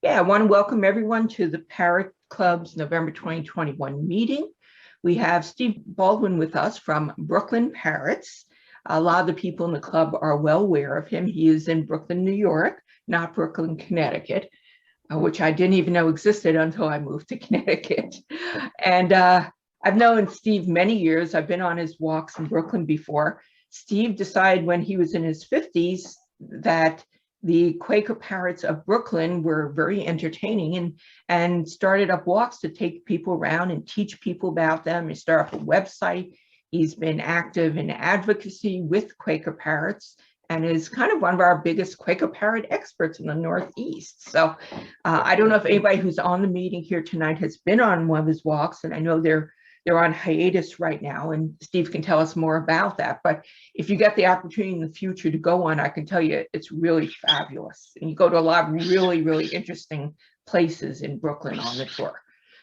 Yeah, I want to welcome everyone to the Parrot Club's November 2021 meeting. We have Steve Baldwin with us from Brooklyn Parrots. A lot of the people in the club are well aware of him. He is in Brooklyn, New York, not Brooklyn, Connecticut, which I didn't even know existed until I moved to Connecticut. And I've known Steve many years. I've been on his walks in Brooklyn before. Steve decided when he was in his 50s that the Quaker Parrots of Brooklyn were very entertaining and started up walks to take people around and teach people about them. He started up a website. He's been active in advocacy with Quaker Parrots and is kind of one of our biggest Quaker Parrot experts in the Northeast. So I don't know if anybody who's on the meeting here tonight has been on one of his walks, and I know they're on hiatus right now, and Steve can tell us more about that. But if you get the opportunity in the future to go on, I can tell you it's really fabulous. And you go to a lot of really, really interesting places in Brooklyn on the tour.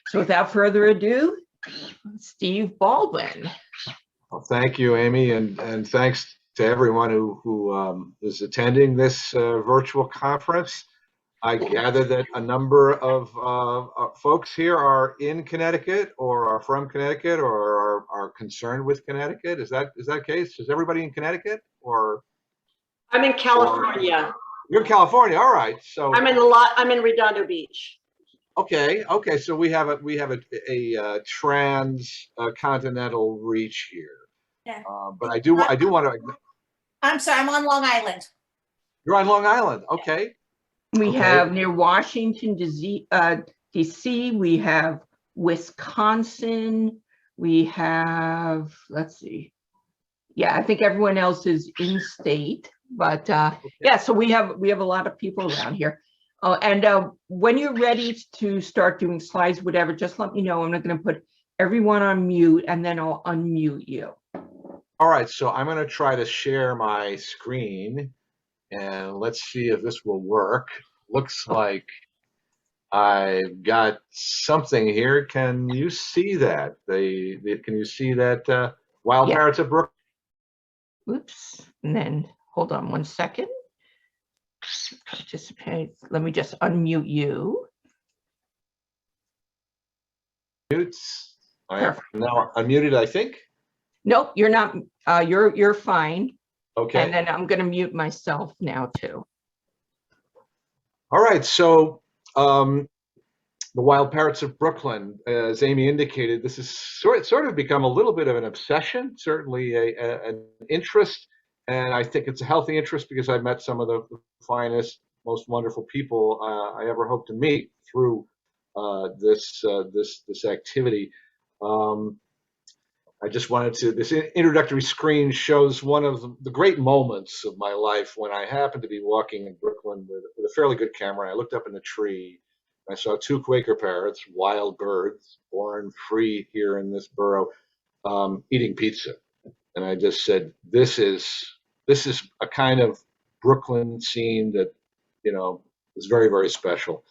So without further ado, Steve Baldwin. Well, thank you, Amy, and thanks to everyone who is attending this virtual conference. I gather that a number of folks here are in Connecticut, or are from Connecticut, or are concerned with Connecticut. Is that the case? Is everybody in Connecticut, or? I'm in California. You're in California, all right. So I'm in Redondo Beach. Okay. So we have a transcontinental reach here. Yeah. But I do want to. I'm sorry, I'm on Long Island. You're on Long Island, okay. We have near Washington, D.C., we have Wisconsin, we have, let's see. Yeah, I think everyone else is in state, but yeah, so we have a lot of people around here. And when you're ready to start doing slides, whatever, just let me know. I'm not going to put everyone on mute, and then I'll unmute you. All right, so I'm going to try to share my screen. And let's see if this will work. Looks like I've got something here. Can you see that? Can you see that Wild Parrots of Brooklyn? Oops. And then hold on one second. Participate. Let me just unmute you. Mutes. I am now unmuted, I think. Nope, you're not. You're fine. Okay. And then I'm going to mute myself now too. All right. So the Wild Parrots of Brooklyn, as Amy indicated, this has sort of become a little bit of an obsession, certainly an interest. And I think it's a healthy interest because I've met some of the finest, most wonderful people I ever hope to meet through this activity. I just wanted to, this introductory screen shows one of the great moments of my life when I happened to be walking in Brooklyn with a fairly good camera. I looked up in the tree, and I saw two Quaker parrots, wild birds, born free here in this borough, eating pizza. And I just said, this is a kind of Brooklyn scene that, is very, very special.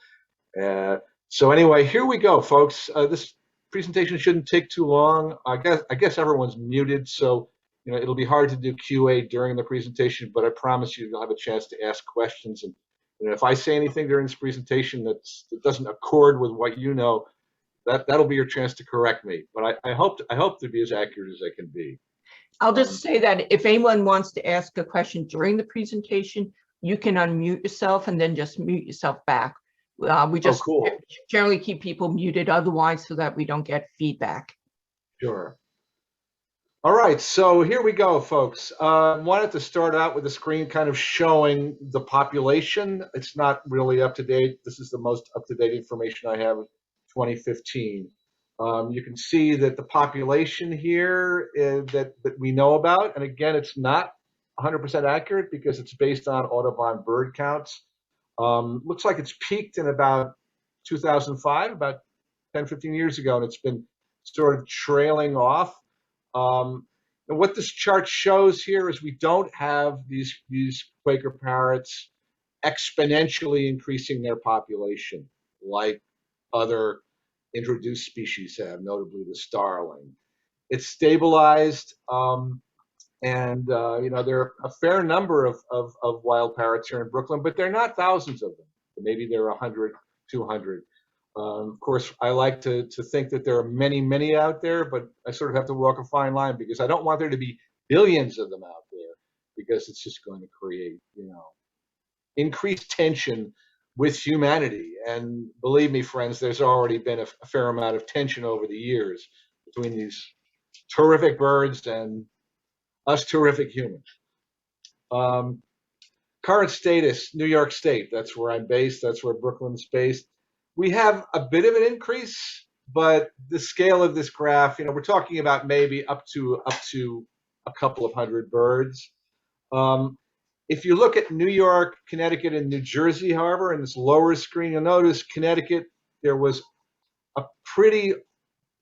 So anyway, here we go, folks. This presentation shouldn't take too long. I guess everyone's muted, so it'll be hard to do QA during the presentation, but I promise you'll have a chance to ask questions. And if I say anything during this presentation that doesn't accord with what you know, that'll be your chance to correct me. But I hope to be as accurate as I can be. I'll just say that if anyone wants to ask a question during the presentation, you can unmute yourself and then just mute yourself back. We just generally keep people muted otherwise so that we don't get feedback. Sure. All right, so here we go, folks. Wanted to start out with a screen kind of showing the population. It's not really up to date. This is the most up-to-date information I have, 2015. You can see that the population here that we know about, and again, it's not 100% accurate because it's based on Audubon bird counts. Looks like it's peaked in about 2005, about 10, 15 years ago, and it's been sort of trailing off. And what this chart shows here is we don't have these Quaker parrots exponentially increasing their population like other introduced species have, notably the starling. It's stabilized. And there are a fair number of wild parrots here in Brooklyn, but they're not thousands of them. Maybe there are 100 200. Of course, I like to think that there are many, many out there, but I sort of have to walk a fine line because I don't want there to be billions of them out there, because it's just going to create, increased tension with humanity. And believe me, friends, there's already been a fair amount of tension over the years between these terrific birds and us terrific humans. Current status, New York State. That's where I'm based. That's where Brooklyn's based. We have a bit of an increase, but the scale of this graph, we're talking about maybe up to a couple of hundred birds. If you look at New York, Connecticut, and New Jersey, however, in this lower screen, you'll notice Connecticut, there was a pretty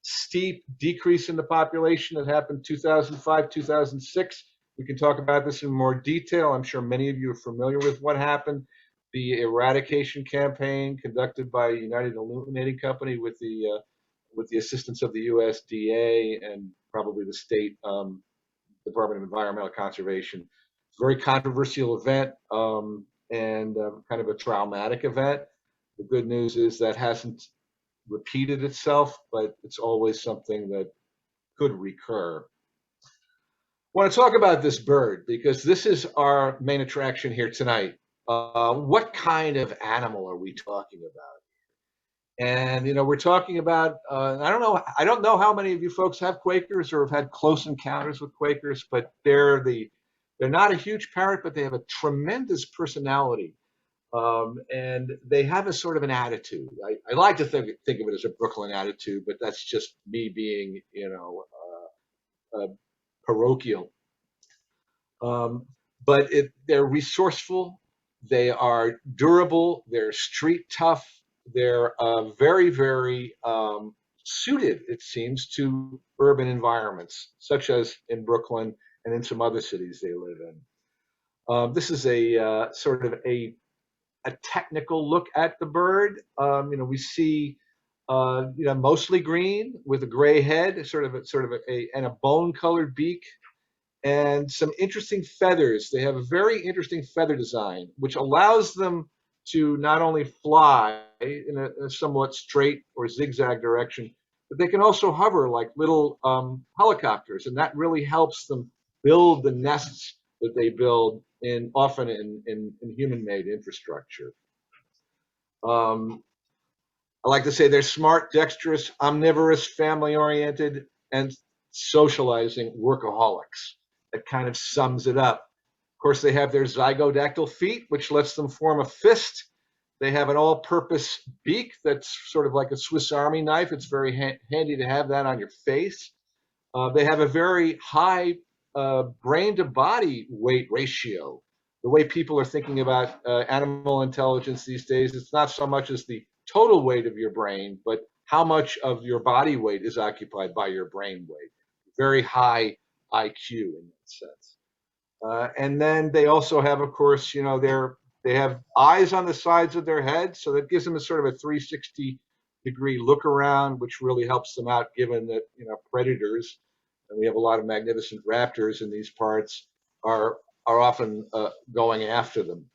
steep decrease in the population that happened 2005, 2006. We can talk about this in more detail. I'm sure many of you are familiar with what happened. The eradication campaign conducted by United Illuminating Company with the assistance of the USDA and probably the state Department of Environmental Conservation. It's a very controversial event and kind of a traumatic event. The good news is that hasn't repeated itself, but it's always something that could recur. I want to talk about this bird because this is our main attraction here tonight. What kind of animal are we talking about? And we're talking about I don't know how many of you folks have Quakers or have had close encounters with Quakers, but they're not a huge parrot, but they have a tremendous personality. And they have a sort of an attitude. I like to think of it as a Brooklyn attitude, but that's just me being, parochial. But they're resourceful, they are durable, they're street tough, they're very, very suited, it seems, to urban environments, such as in Brooklyn and in some other cities they live in. This is a sort of a technical look at the bird. We see, mostly green with a gray head, and a bone-colored beak, and some interesting feathers. They have a very interesting feather design, which allows them to not only fly in a somewhat straight or zigzag direction, but they can also hover like little helicopters, and that really helps them build the nests that they build often in human-made infrastructure. I like to say they're smart, dexterous, omnivorous, family-oriented, and socializing workaholics. That kind of sums it up. Of course, they have their zygodactyl feet, which lets them form a fist. They have an all-purpose beak that's sort of like a Swiss Army knife. It's very handy to have that on your face. They have a very high brain-to-body weight ratio. The way people are thinking about animal intelligence these days, it's not so much as the total weight of your brain, but how much of your body weight is occupied by your brain weight. Very high IQ in that sense. And then they also have, of course, they have eyes on the sides of their head, so that gives them a sort of a 360-degree look around, which really helps them out, given that predators, and we have a lot of magnificent raptors in these parts, are often going after them.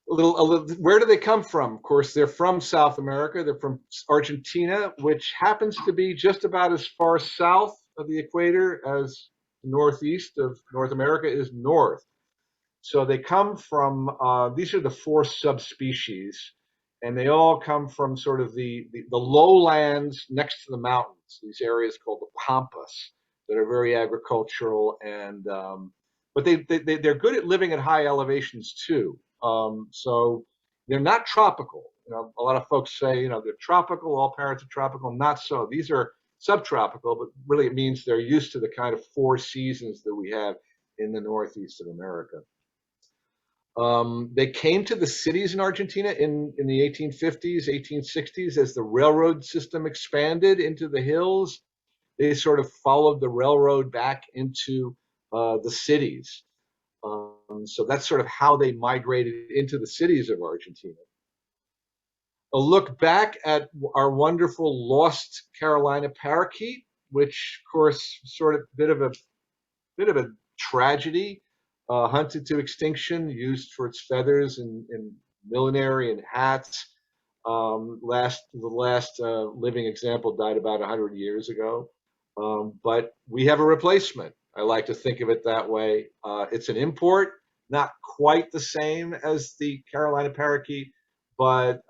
Where do they come from? Of course, they're from South America. They're from Argentina, which happens to be just about as far south of the equator as the northeast of North America is north. So they come from, these are the 4 subspecies, and they all come from sort of the lowlands next to the mountains, these areas called the Pampas that are very agricultural, and but they're good at living at high elevations too. So they're not tropical. A lot of folks say, they're tropical, all parrots are tropical. Not so. These are subtropical, but really it means they're used to the kind of 4 seasons that we have in the northeast of America. They came to the cities in Argentina in the 1850s, 1860s, as the railroad system expanded into the hills. They sort of followed the railroad back into the cities. So that's sort of how they migrated into the cities of Argentina. A look back at our wonderful lost Carolina parakeet, which, of course, sort of bit of a tragedy, hunted to extinction, used for its feathers in millinery and hats. The last living example died about 100 years ago. But we have a replacement. I like to think of it that way. It's an import, not quite the same as the Carolina parakeet, but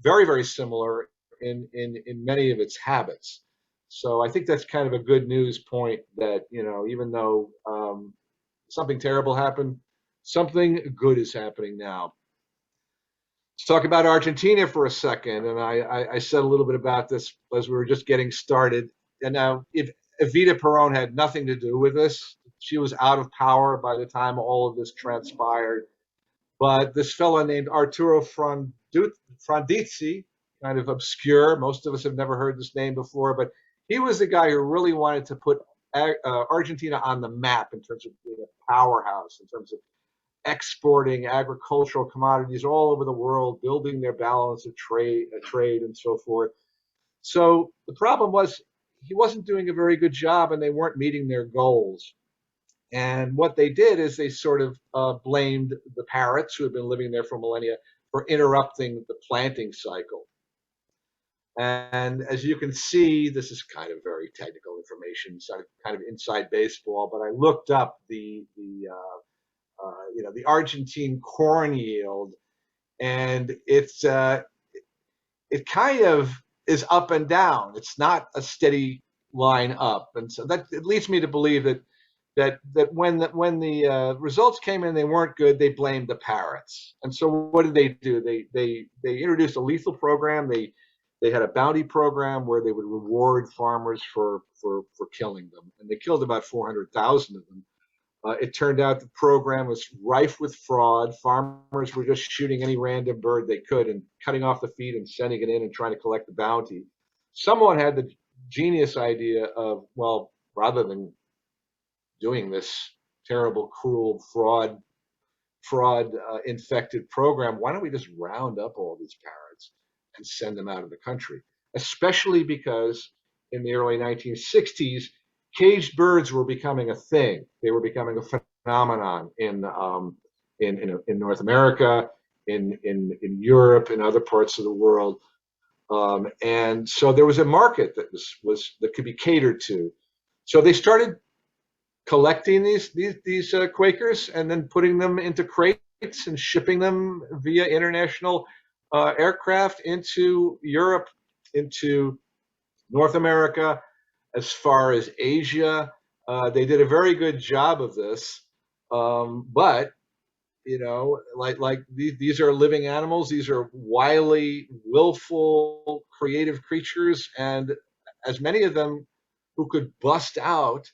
very, very similar in many of its habits. So I think that's kind of a good news point that, you know, even though something terrible happened, something good is happening now. Let's talk about Argentina for a second. And I said a little bit about this as we were just getting started. And now, if Evita Peron had nothing to do with this, she was out of power by the time all of this transpired. But this fellow named Arturo Frondizi, kind of obscure, most of us have never heard this name before, but he was the guy who really wanted to put Argentina on the map in terms of being a powerhouse, in terms of exporting agricultural commodities all over the world, building their balance of trade and so forth. So the problem was he wasn't doing a very good job, and they weren't meeting their goals. And what they did is they sort of blamed the parrots, who had been living there for millennia, for interrupting the planting cycle. And as you can see, this is kind of very technical information, sort of kind of inside baseball. But I looked up the Argentine corn yield, and it kind of is up and down. It's not a steady line up, and so that it leads me to believe that when the results came in, they weren't good. They blamed the parrots. And so what did they do? They introduced a lethal program. They had a bounty program where they would reward farmers for killing them, and they killed about 400,000 of them. It turned out the program was rife with fraud. Farmers were just shooting any random bird they could and cutting off the feet and sending it in and trying to collect the bounty. Someone had the genius idea of, well, rather than doing this terrible, cruel, fraud infected program, why don't we just round up all these parrots and send them out of the country? Especially because in the early 1960s, caged birds were becoming a thing. They were becoming a phenomenon in North America, in Europe, in other parts of the world, and so there was a market that could be catered to. So they started collecting these Quakers and then putting them into crates and shipping them via international aircraft into Europe, into North America, as far as Asia. They did a very good job of this, but you know, like these are living animals. These are wily, willful, creative creatures, and as many of them who could busted out.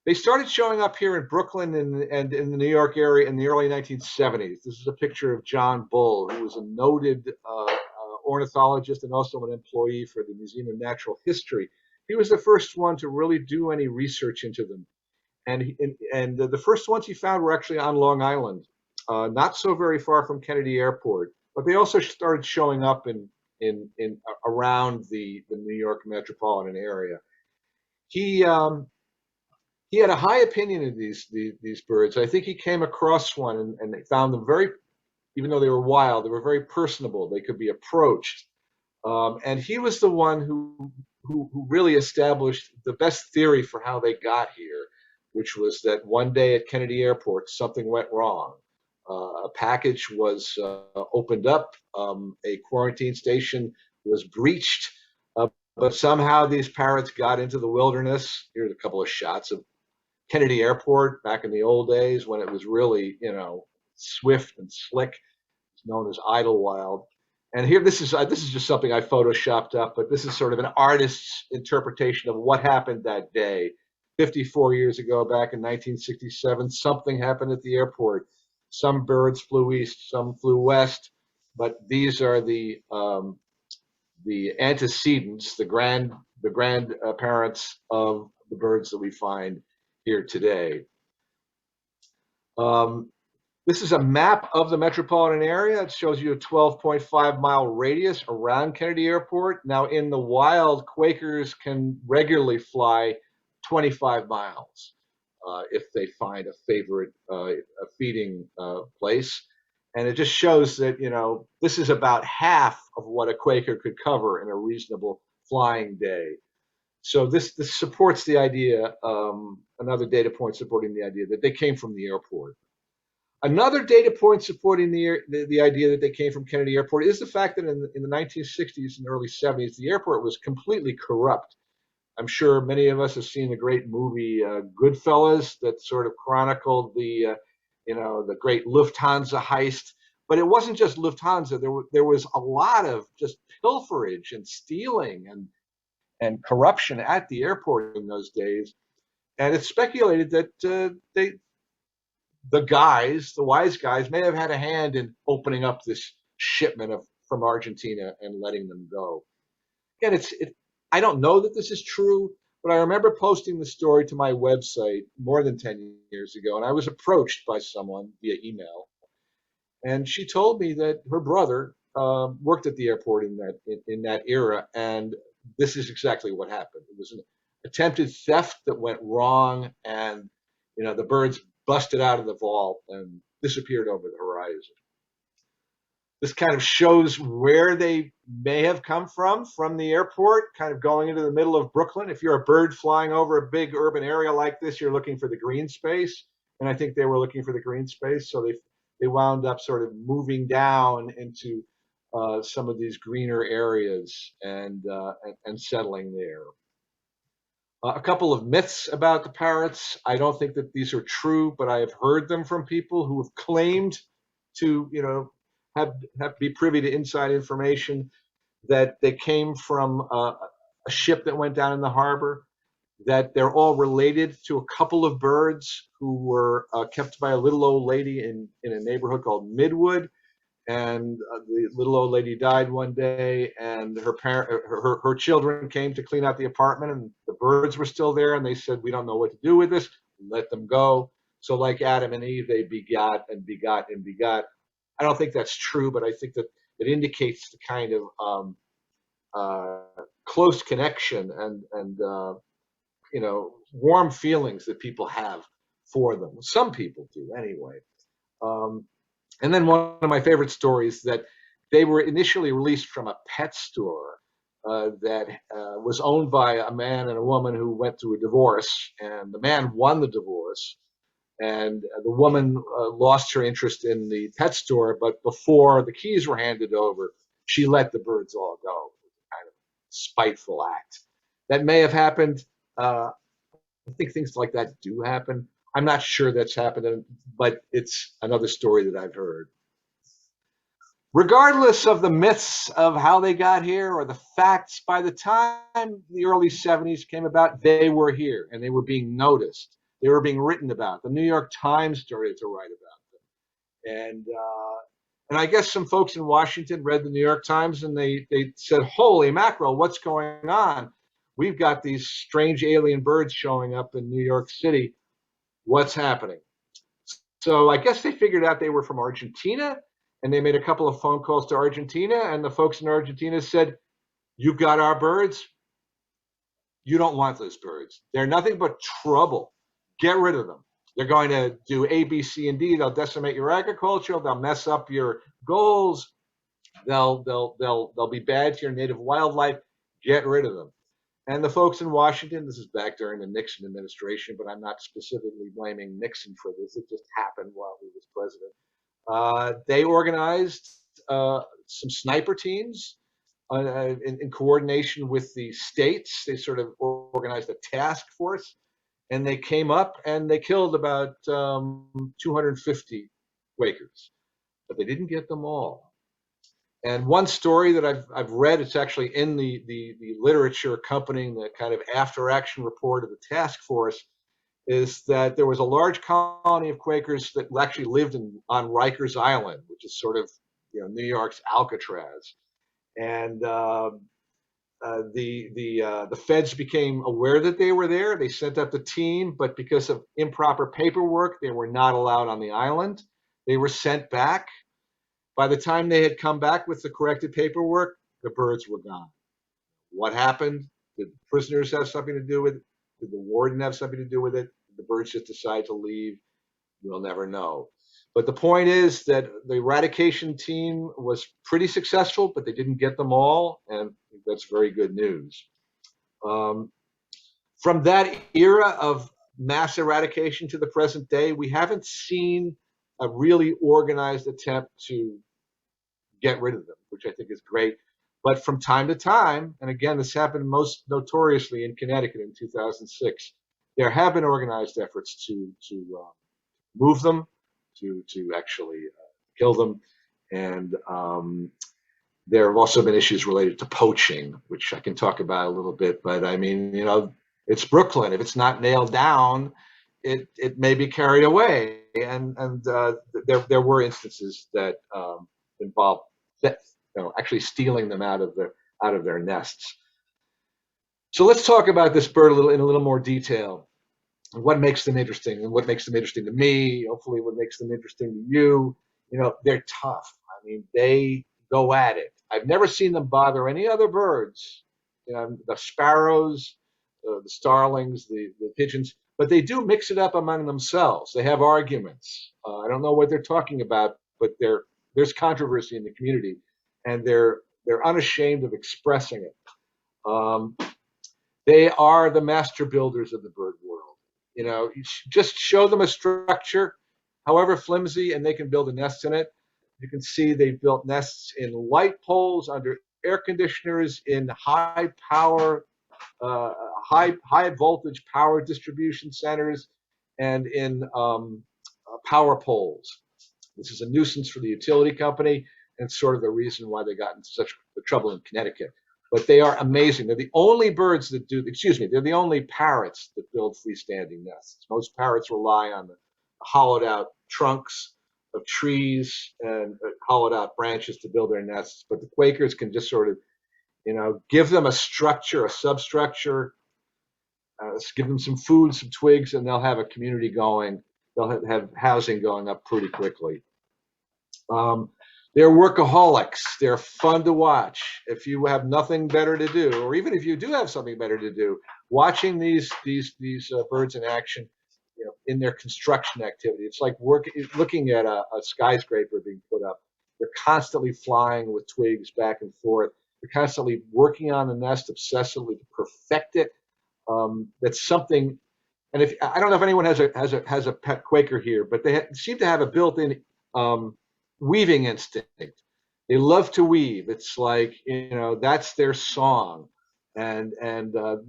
They started showing up here in Brooklyn and in the New York area in the early 1970s. This is a picture of John Bull, who was a noted ornithologist and also an employee for the Museum of Natural History. He was the first one to really do any research into them. And the first ones he found were actually on Long Island, not so very far from Kennedy Airport. But they also started showing up in around the New York metropolitan area. He had a high opinion of these birds. I think he came across one and they found them very, even though they were wild, they were very personable. They could be approached. And he was the one who really established the best theory for how they got here, which was that one day at Kennedy Airport, something went wrong. A package was opened up, a quarantine station was breached, but somehow these parrots got into the wilderness. Here's a couple of shots of Kennedy Airport back in the old days when it was really, you know, swift and slick. It's known as Idlewild. And here, this is just something I photoshopped up, but this is sort of an artist's interpretation of what happened that day. 54 years ago, back in 1967, something happened at the airport. Some birds flew east, some flew west, but these are the antecedents, the grandparents of the birds that we find here today. This is a map of the metropolitan area. It shows you a 12.5-mile radius around Kennedy Airport. Now, in the wild, Quakers can regularly fly 25 miles. if they find a favorite a feeding place. And it just shows that, this is about half of what a Quaker could cover in a reasonable flying day. So this supports the idea, another data point supporting the idea that they came from the airport. Another data point supporting the idea that they came from Kennedy Airport is the fact that in the 1960s and early 70s, the airport was completely corrupt. I'm sure many of us have seen the great movie Goodfellas that sort of chronicled the great Lufthansa heist. But it wasn't just Lufthansa. There was a lot of just pilferage and stealing and corruption at the airport in those days. And it's speculated that the wise guys, may have had a hand in opening up this shipment from Argentina and letting them go. Again, I don't know that this is true, but I remember posting the story to my website more than 10 years ago, and I was approached by someone via email, and she told me that her brother worked at the airport in that era, and this is exactly what happened. It was an attempted theft that went wrong, and the birds busted out of the vault and disappeared over the horizon. This kind of shows where they may have come from the airport, kind of going into the middle of Brooklyn. If you're a bird flying over a big urban area like this, you're looking for the green space. And I think they were looking for the green space. So they wound up sort of moving down into some of these greener areas and settling there. A couple of myths about the parrots. I don't think that these are true, but I have heard them from people who have claimed to, be privy to inside information that they came from a ship that went down in the harbor, that they're all related to a couple of birds who were kept by a little old lady in a neighborhood called Midwood. And the little old lady died one day, and her children came to clean out the apartment, and the birds were still there, and they said, "We don't know what to do with this. Let them go." So like Adam and Eve, they begot and begot and begot. I don't think that's true, but I think that it indicates the kind of close connection and warm feelings that people have for them. Some people do, anyway. And then one of my favorite stories, that they were initially released from a pet store that was owned by a man and a woman who went through a divorce, and the man won the divorce, and the woman lost her interest in the pet store, but before the keys were handed over, she let the birds all go. It was a kind of spiteful act. That may have happened. I think things like that do happen. I'm not sure that's happened, but it's another story that I've heard. Regardless of the myths of how they got here or the facts, by the time the early 70s came about, they were here and they were being noticed. They were being written about. The New York Times started to write about them. And I guess some folks in Washington read the New York Times and they said, "Holy mackerel, what's going on? We've got these strange alien birds showing up in New York City. What's happening?" So I guess they figured out they were from Argentina, and they made a couple of phone calls to Argentina, and the folks in Argentina said, "You've got our birds. You don't want those birds. They're nothing but trouble. Get rid of them. They're going to do A, B, C, and D. They'll decimate your agriculture. They'll mess up your goals. They'll be bad to your native wildlife. Get rid of them." And the folks in Washington, this is back during the Nixon administration, but I'm not specifically blaming Nixon for this. It just happened while he was president. They organized some sniper teams in coordination with the states. They sort of organized a task force, and they came up and they killed about 250 Quakers, but they didn't get them all. And one story that I've read, it's actually in the literature accompanying the kind of after-action report of the task force, is that there was a large colony of Quakers that actually lived on Rikers Island, which is sort of New York's Alcatraz. And the feds became aware that they were there. They sent up the team, but because of improper paperwork, they were not allowed on the island. They were sent back. By the time they had come back with the corrected paperwork, the birds were gone. What happened? Did the prisoners have something to do with it? Did the warden have something to do with it? the birds just decide to leave, we'll never know. But the point is that the eradication team was pretty successful, but they didn't get them all, and that's very good news. From that era of mass eradication to the present day, we haven't seen a really organized attempt to get rid of them, which I think is great. But from time to time, and again, this happened most notoriously in Connecticut in 2006, there have been organized efforts to move them, to actually kill them, and there have also been issues related to poaching, which I can talk about a little bit. But I mean, it's Brooklyn. If it's not nailed down, it may be carried away. And there were instances that involved actually stealing them out of their nests. So let's talk about this bird in a little more detail. What makes them interesting, and what makes them interesting to me, hopefully what makes them interesting to you. They're tough. I mean, they go at it. I've never seen them bother any other birds, the sparrows, the starlings, the pigeons, but they do mix it up among themselves. They have arguments. I don't know what they're talking about, but there's controversy in the community, and they're unashamed of expressing it. They are the master builders of the bird world. You just show them a structure, however flimsy, and they can build a nest in it. You can see they built nests in light poles, under air conditioners, in high voltage power distribution centers, and in power poles. This is a nuisance for the utility company, and sort of the reason why they got into such trouble in Connecticut. But they are amazing. They're the only birds that they're the only parrots that build freestanding nests. Most parrots rely on the hollowed out trunks of trees and hollowed out branches to build their nests. But the Quakers can just sort of, give them a structure, a substructure, give them some food, some twigs, and they'll have a community going. They'll have housing going up pretty quickly. They're workaholics. They're fun to watch. If you have nothing better to do, or even if you do have something better to do, watching these birds in action, in their construction activity, it's like looking at a skyscraper being put up. They're constantly flying with twigs back and forth. They're constantly working on the nest obsessively to perfect it. That's something. And I don't know if anyone has a pet Quaker here, but they seem to have a built-in weaving instinct. They love to weave. It's like, that's their song. And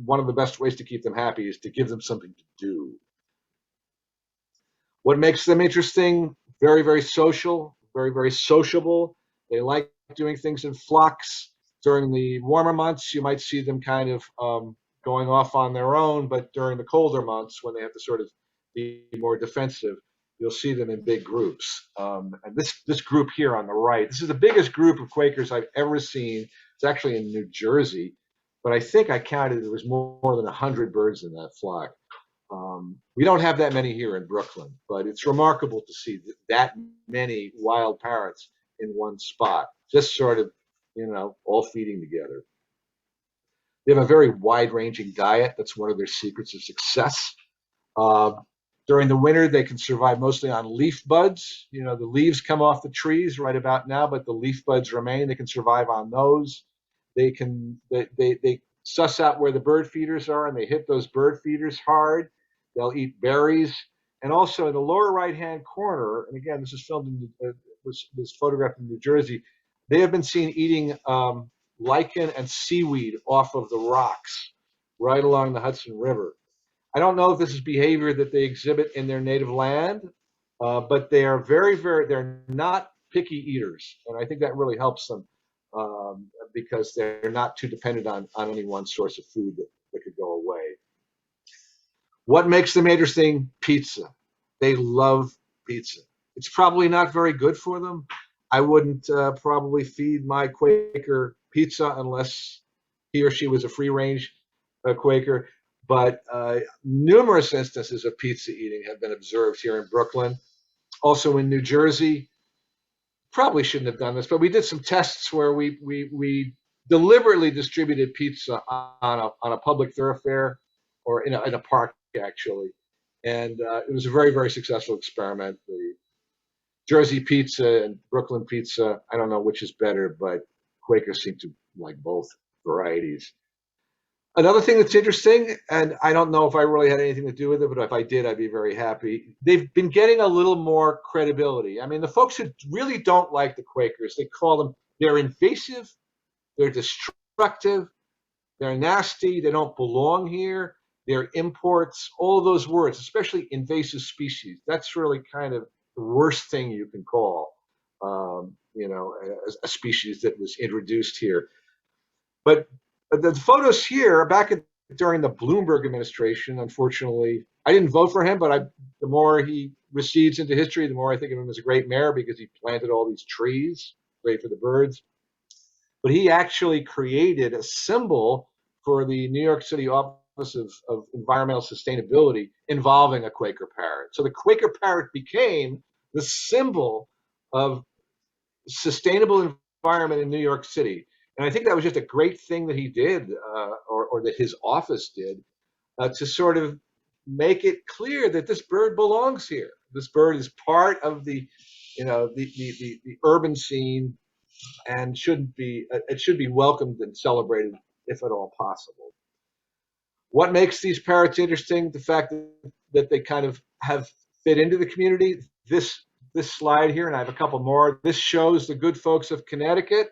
one of the best ways to keep them happy is to give them something to do. What makes them interesting? Very, very social, very, very sociable. They like doing things in flocks. During the warmer months, you might see them kind of going off on their own, but during the colder months, when they have to sort of be more defensive, you'll see them in big groups. And this group here on the right, this is the biggest group of Quakers I've ever seen. It's actually in New Jersey, but I think I counted there was more than 100 birds in that flock. We don't have that many here in Brooklyn, but it's remarkable to see that many wild parrots in one spot, just sort of, all feeding together. They have a very wide-ranging diet. That's one of their secrets of success. During the winter, they can survive mostly on leaf buds. The leaves come off the trees right about now, but the leaf buds remain. They can survive on those. They suss out where the bird feeders are, and they hit those bird feeders hard. They'll eat berries. And also in the lower right-hand corner, and again, this is filmed was photographed in New Jersey, they have been seen eating lichen and seaweed off of the rocks right along the Hudson River. I don't know if this is behavior that they exhibit in their native land, but they are they're not picky eaters. And I think that really helps them because they're not too dependent on any one source of food that could go away. What makes them interesting? Pizza. They love pizza. It's probably not very good for them. I wouldn't probably feed my Quaker pizza unless he or she was a free-range Quaker. But numerous instances of pizza eating have been observed here in Brooklyn. Also in New Jersey, probably shouldn't have done this, but we did some tests where we deliberately distributed pizza on a public thoroughfare or in a park, actually. And it was a very, very successful experiment. The Jersey pizza and Brooklyn pizza, I don't know which is better, but Quakers seem to like both varieties. Another thing that's interesting, and I don't know if I really had anything to do with it, but if I did, I'd be very happy. They've been getting a little more credibility. I mean, the folks who really don't like the Quakers, they call them, they're invasive, they're destructive, they're nasty, they don't belong here, they're imports, all of those words, especially invasive species. That's really kind of the worst thing you can call, a species that was introduced here. But the photos here, during the Bloomberg administration, unfortunately, I didn't vote for him, but the more he recedes into history, the more I think of him as a great mayor because he planted all these trees, great for the birds. But he actually created a symbol for the New York City Office of Environmental Sustainability involving a Quaker parrot. So the Quaker parrot became the symbol of sustainable environment in New York City. And I think that was just a great thing that he did, or that his office did, to sort of make it clear that this bird belongs here. This bird is part of the urban scene, and it should be welcomed and celebrated if at all possible. What makes these parrots interesting? The fact that they kind of have fit into the community. This slide here, and I have a couple more. This shows the good folks of Connecticut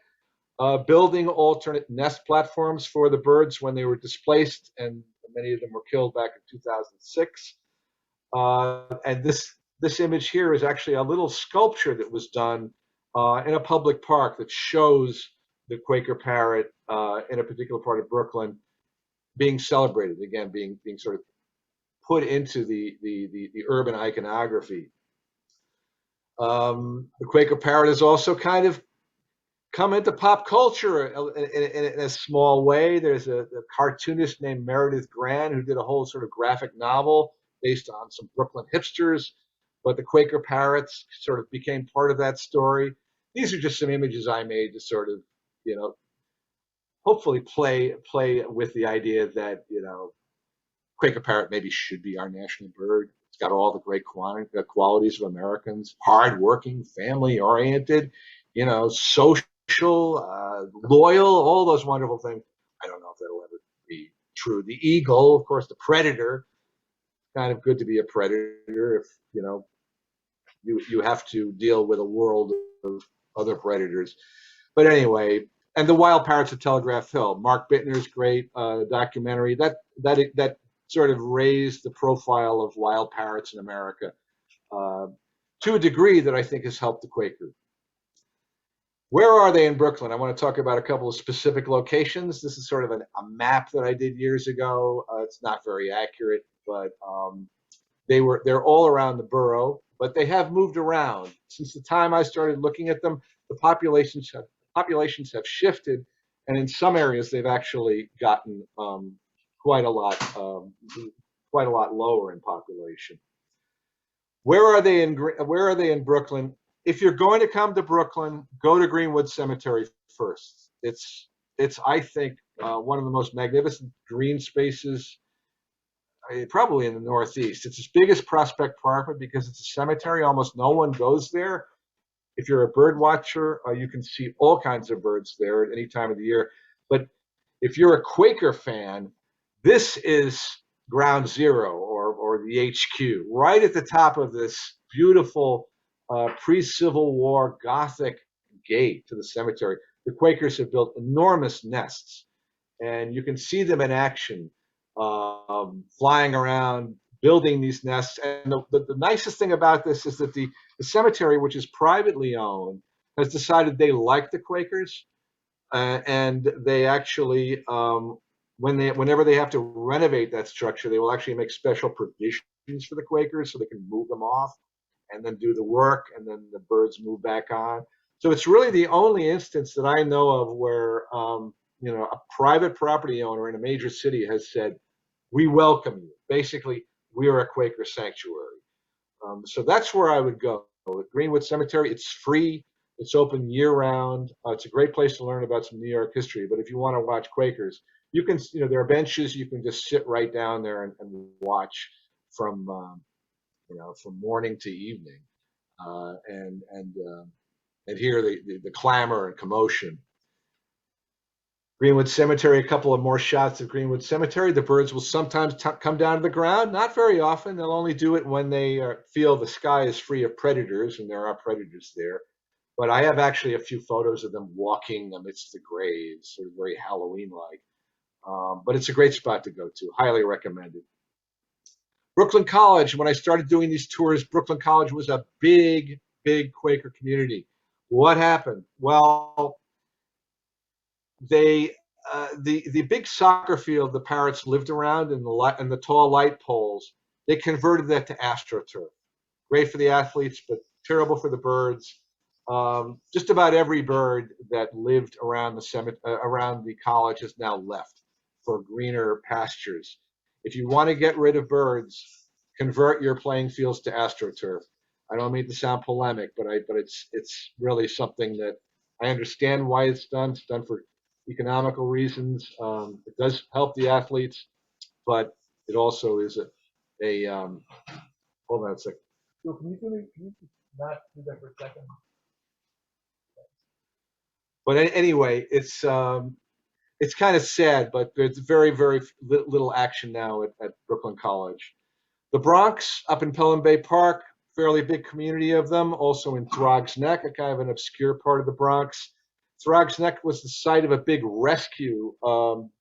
building alternate nest platforms for the birds when they were displaced, and many of them were killed back in 2006. And this image here is actually a little sculpture that was done in a public park that shows the Quaker parrot in a particular part of Brooklyn being celebrated, again, being sort of put into the urban iconography. The Quaker parrot has also kind of come into pop culture in a small way. There's a cartoonist named Meredith Gran who did a whole sort of graphic novel based on some Brooklyn hipsters, but the Quaker parrots sort of became part of that story. These are just some images I made to sort of, hopefully play with the idea that, Quaker parrot maybe should be our national bird. It's got all the great qualities of Americans: hardworking, family-oriented, social, loyal, all those wonderful things. I don't know if that'll ever be true. The eagle, of course, the predator. Kind of good to be a predator if you have to deal with a world of other predators. But anyway, and the wild parrots of Telegraph Hill. Mark Bittner's great documentary that sort of raised the profile of wild parrots in America to a degree that I think has helped the Quaker. Where are they in Brooklyn? I want to talk about a couple of specific locations. This is sort of a map that I did years ago. It's not very accurate, but they're all around the borough, but they have moved around. Since the time I started looking at them, the populations have shifted, and in some areas they've actually gotten quite a lot lower in population. Where are they in Brooklyn? If you're going to come to Brooklyn, go to Greenwood Cemetery first. It's I think one of the most magnificent green spaces probably in the Northeast. It's as big as Prospect Park, but because it's a cemetery, almost no one goes there. If you're a bird watcher, you can see all kinds of birds there at any time of the year. But if you're a Quaker fan, this is ground zero or the HQ, right at the top of this beautiful pre-Civil War Gothic gate to the cemetery. The Quakers have built enormous nests, and you can see them in action, flying around, building these nests. And the nicest thing about this is that the cemetery, which is privately owned, has decided they like the Quakers, and they actually, whenever they have to renovate that structure, they will actually make special provisions for the Quakers so they can move them off and then do the work, and then the birds move back on. So it's really the only instance that I know of where a private property owner in a major city has said, "We welcome you." Basically, we are a Quaker sanctuary. So that's where I would go. At Greenwood Cemetery, it's free. It's open year-round. It's a great place to learn about some New York history. But if you want to watch Quakers, you can. There are benches. You can just sit right down there and watch from from morning to evening, and hear the clamor and commotion. Greenwood Cemetery, a couple of more shots of Greenwood Cemetery. The birds will sometimes come down to the ground, not very often. They'll only do it when they feel the sky is free of predators, and there are predators there. But I have actually a few photos of them walking amidst the graves, sort of very Halloween-like. But it's a great spot to go to. Highly recommended. Brooklyn College, when I started doing these tours, Brooklyn College was a big, big Quaker community. What happened? Well, the big soccer field the Parrots lived around and the tall light poles, they converted that to AstroTurf. Great for the athletes, but terrible for the birds. Just about every bird that lived around the college has now left for greener pastures. If you want to get rid of birds, convert your playing fields to AstroTurf. I don't mean to sound polemic, but it's really something that I understand why it's done. It's done for economical reasons. It does help the athletes, but it also is a hold on a second. Phil, can you not do that for a second? But anyway, it's kind of sad, but there's very, very little action now at Brooklyn College. The Bronx, up in Pelham Bay Park, fairly big community of them. Also in Throgs Neck, a kind of an obscure part of the Bronx. Throgs Neck was the site of a big rescue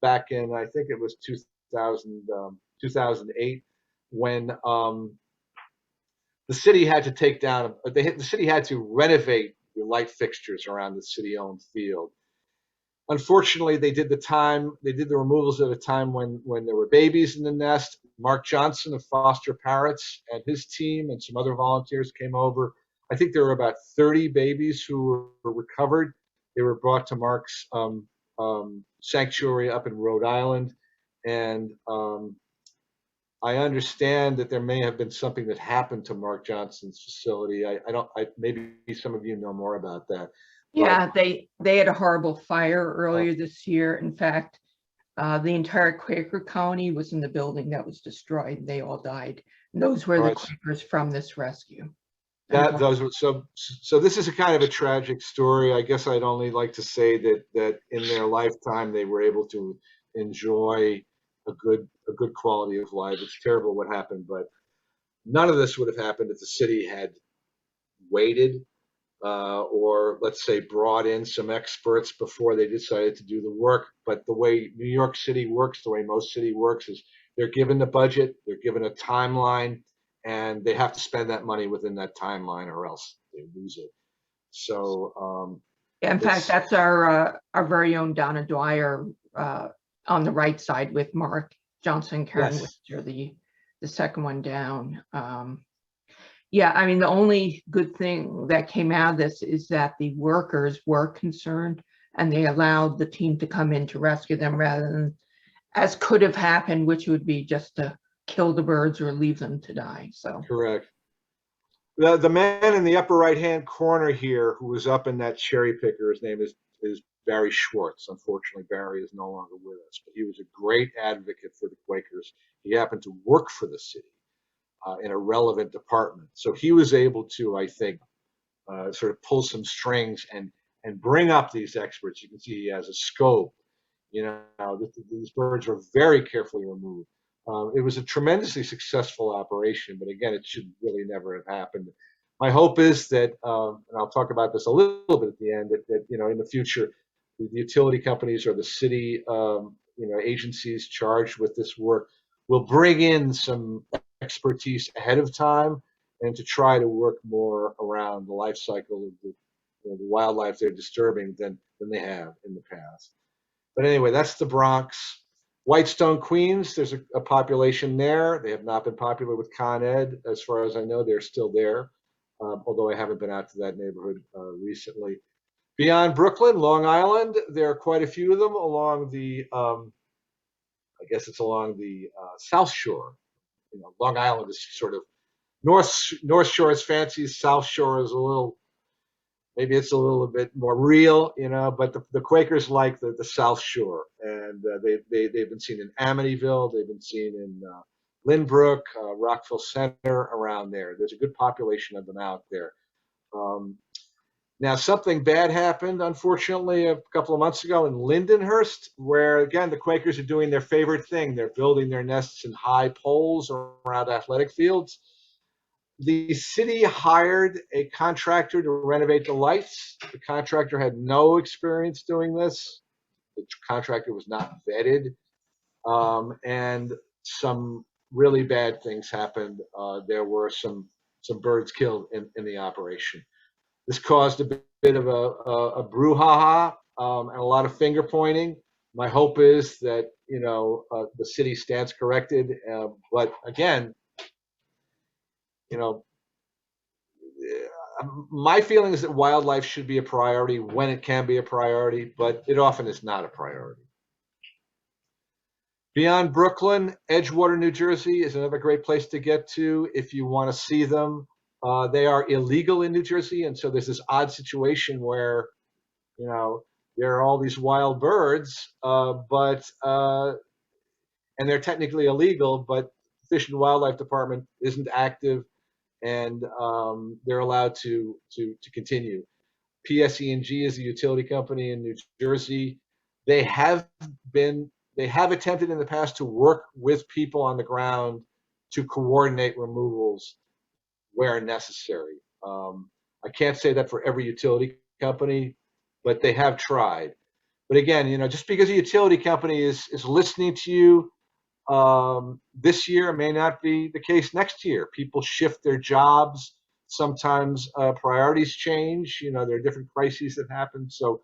back in, I think it was 2008, when the city had to take down, the city had to renovate the light fixtures around the city-owned field. Unfortunately, they did the removals at a time when there were babies in the nest. Mark Johnson of Foster Parrots and his team and some other volunteers came over. I think there were about 30 babies who were recovered. They were brought to Mark's sanctuary up in Rhode Island, and I understand that there may have been something that happened to Mark Johnson's facility. Maybe some of you know more about that. Yeah, they had a horrible fire earlier this year. In fact, the entire Quaker colony was in the building that was destroyed. They all died. And those were the Quakers from this rescue. So this is a kind of a tragic story. I guess I'd only like to say that in their lifetime they were able to enjoy a good quality of life. It's terrible what happened, but none of this would have happened if the city had waited or, let's say, brought in some experts before they decided to do the work. But the way New York City works, the way most city works, is they're given the budget, they're given a timeline, and they have to spend that money within that timeline or else they lose it. So in fact, that's our very own Donna Dwyer on the right side with Mark Johnson, Karen Wister, the second one down. Yeah, I mean, the only good thing that came out of this is that the workers were concerned and they allowed the team to come in to rescue them rather than, as could have happened, which would be just to kill the birds or leave them to die. So correct. The man in the upper right-hand corner here who was up in that cherry picker, his name is Barry Schwartz. Unfortunately, Barry is no longer with us, but he was a great advocate for the Quakers. He happened to work for the city in a relevant department. So he was able to, I think, sort of pull some strings and bring up these experts. You can see he has a scope. These birds were very carefully removed. It was a tremendously successful operation, but again, it should really never have happened. My hope is that, and I'll talk about this a little bit at the end, that in the future, the utility companies or the city, agencies charged with this work will bring in some expertise ahead of time and to try to work more around the life cycle of the wildlife they're disturbing than they have in the past. But anyway, that's the Bronx. Whitestone, Queens, there's a population there. They have not been popular with Con Ed. As far as I know, they're still there, although I haven't been out to that neighborhood recently. Beyond Brooklyn, Long Island, there are quite a few of them along the, I guess it's along the South Shore. Long Island is sort of North Shore is fancy, South Shore is maybe it's a little bit more real, but the Quakers like the South Shore, and they've been seen in Amityville, they've been seen in Lynbrook, Rockville Center, around there. There's a good population of them out there. Now, something bad happened, unfortunately, a couple of months ago in Lindenhurst, where, again, the Quakers are doing their favorite thing. They're building their nests in high poles around athletic fields. The city hired a contractor to renovate the lights. The contractor had no experience doing this. The contractor was not vetted, and some really bad things happened. There were some birds killed in the operation. This caused a bit of a brouhaha and a lot of finger pointing. My hope is that the city stands corrected. But again, my feeling is that wildlife should be a priority when it can be a priority, but it often is not a priority. Beyond Brooklyn, Edgewater, New Jersey is another great place to get to if you want to see them. They are illegal in New Jersey, and so there's this odd situation where, there are all these wild birds, and they're technically illegal, but the Fish and Wildlife Department isn't active, and they're allowed to continue. PSE&G is a utility company in New Jersey. They have attempted in the past to work with people on the ground to coordinate removals where necessary. I can't say that for every utility company, but they have tried. But again, just because a utility company is listening to you this year, may not be the case next year. People shift their jobs. Sometimes priorities change. There are different crises that happen. So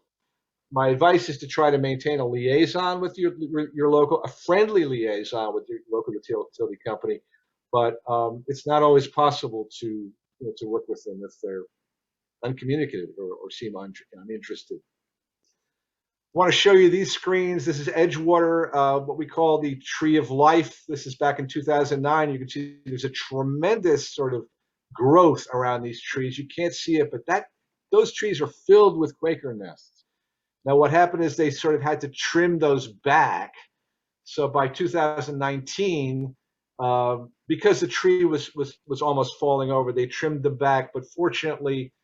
my advice is to try to maintain a liaison with your local, a friendly liaison with your local utility company. But it's not always possible to work with them if they're uncommunicative or seem uninterested. I want to show you these screens. This is Edgewater, what we call the Tree of Life. This is back in 2009. You can see there's a tremendous sort of growth around these trees. You can't see it, but those trees are filled with Quaker nests. Now, what happened is they sort of had to trim those back. So by 2019, because the tree was almost falling over, they trimmed them back. But fortunately,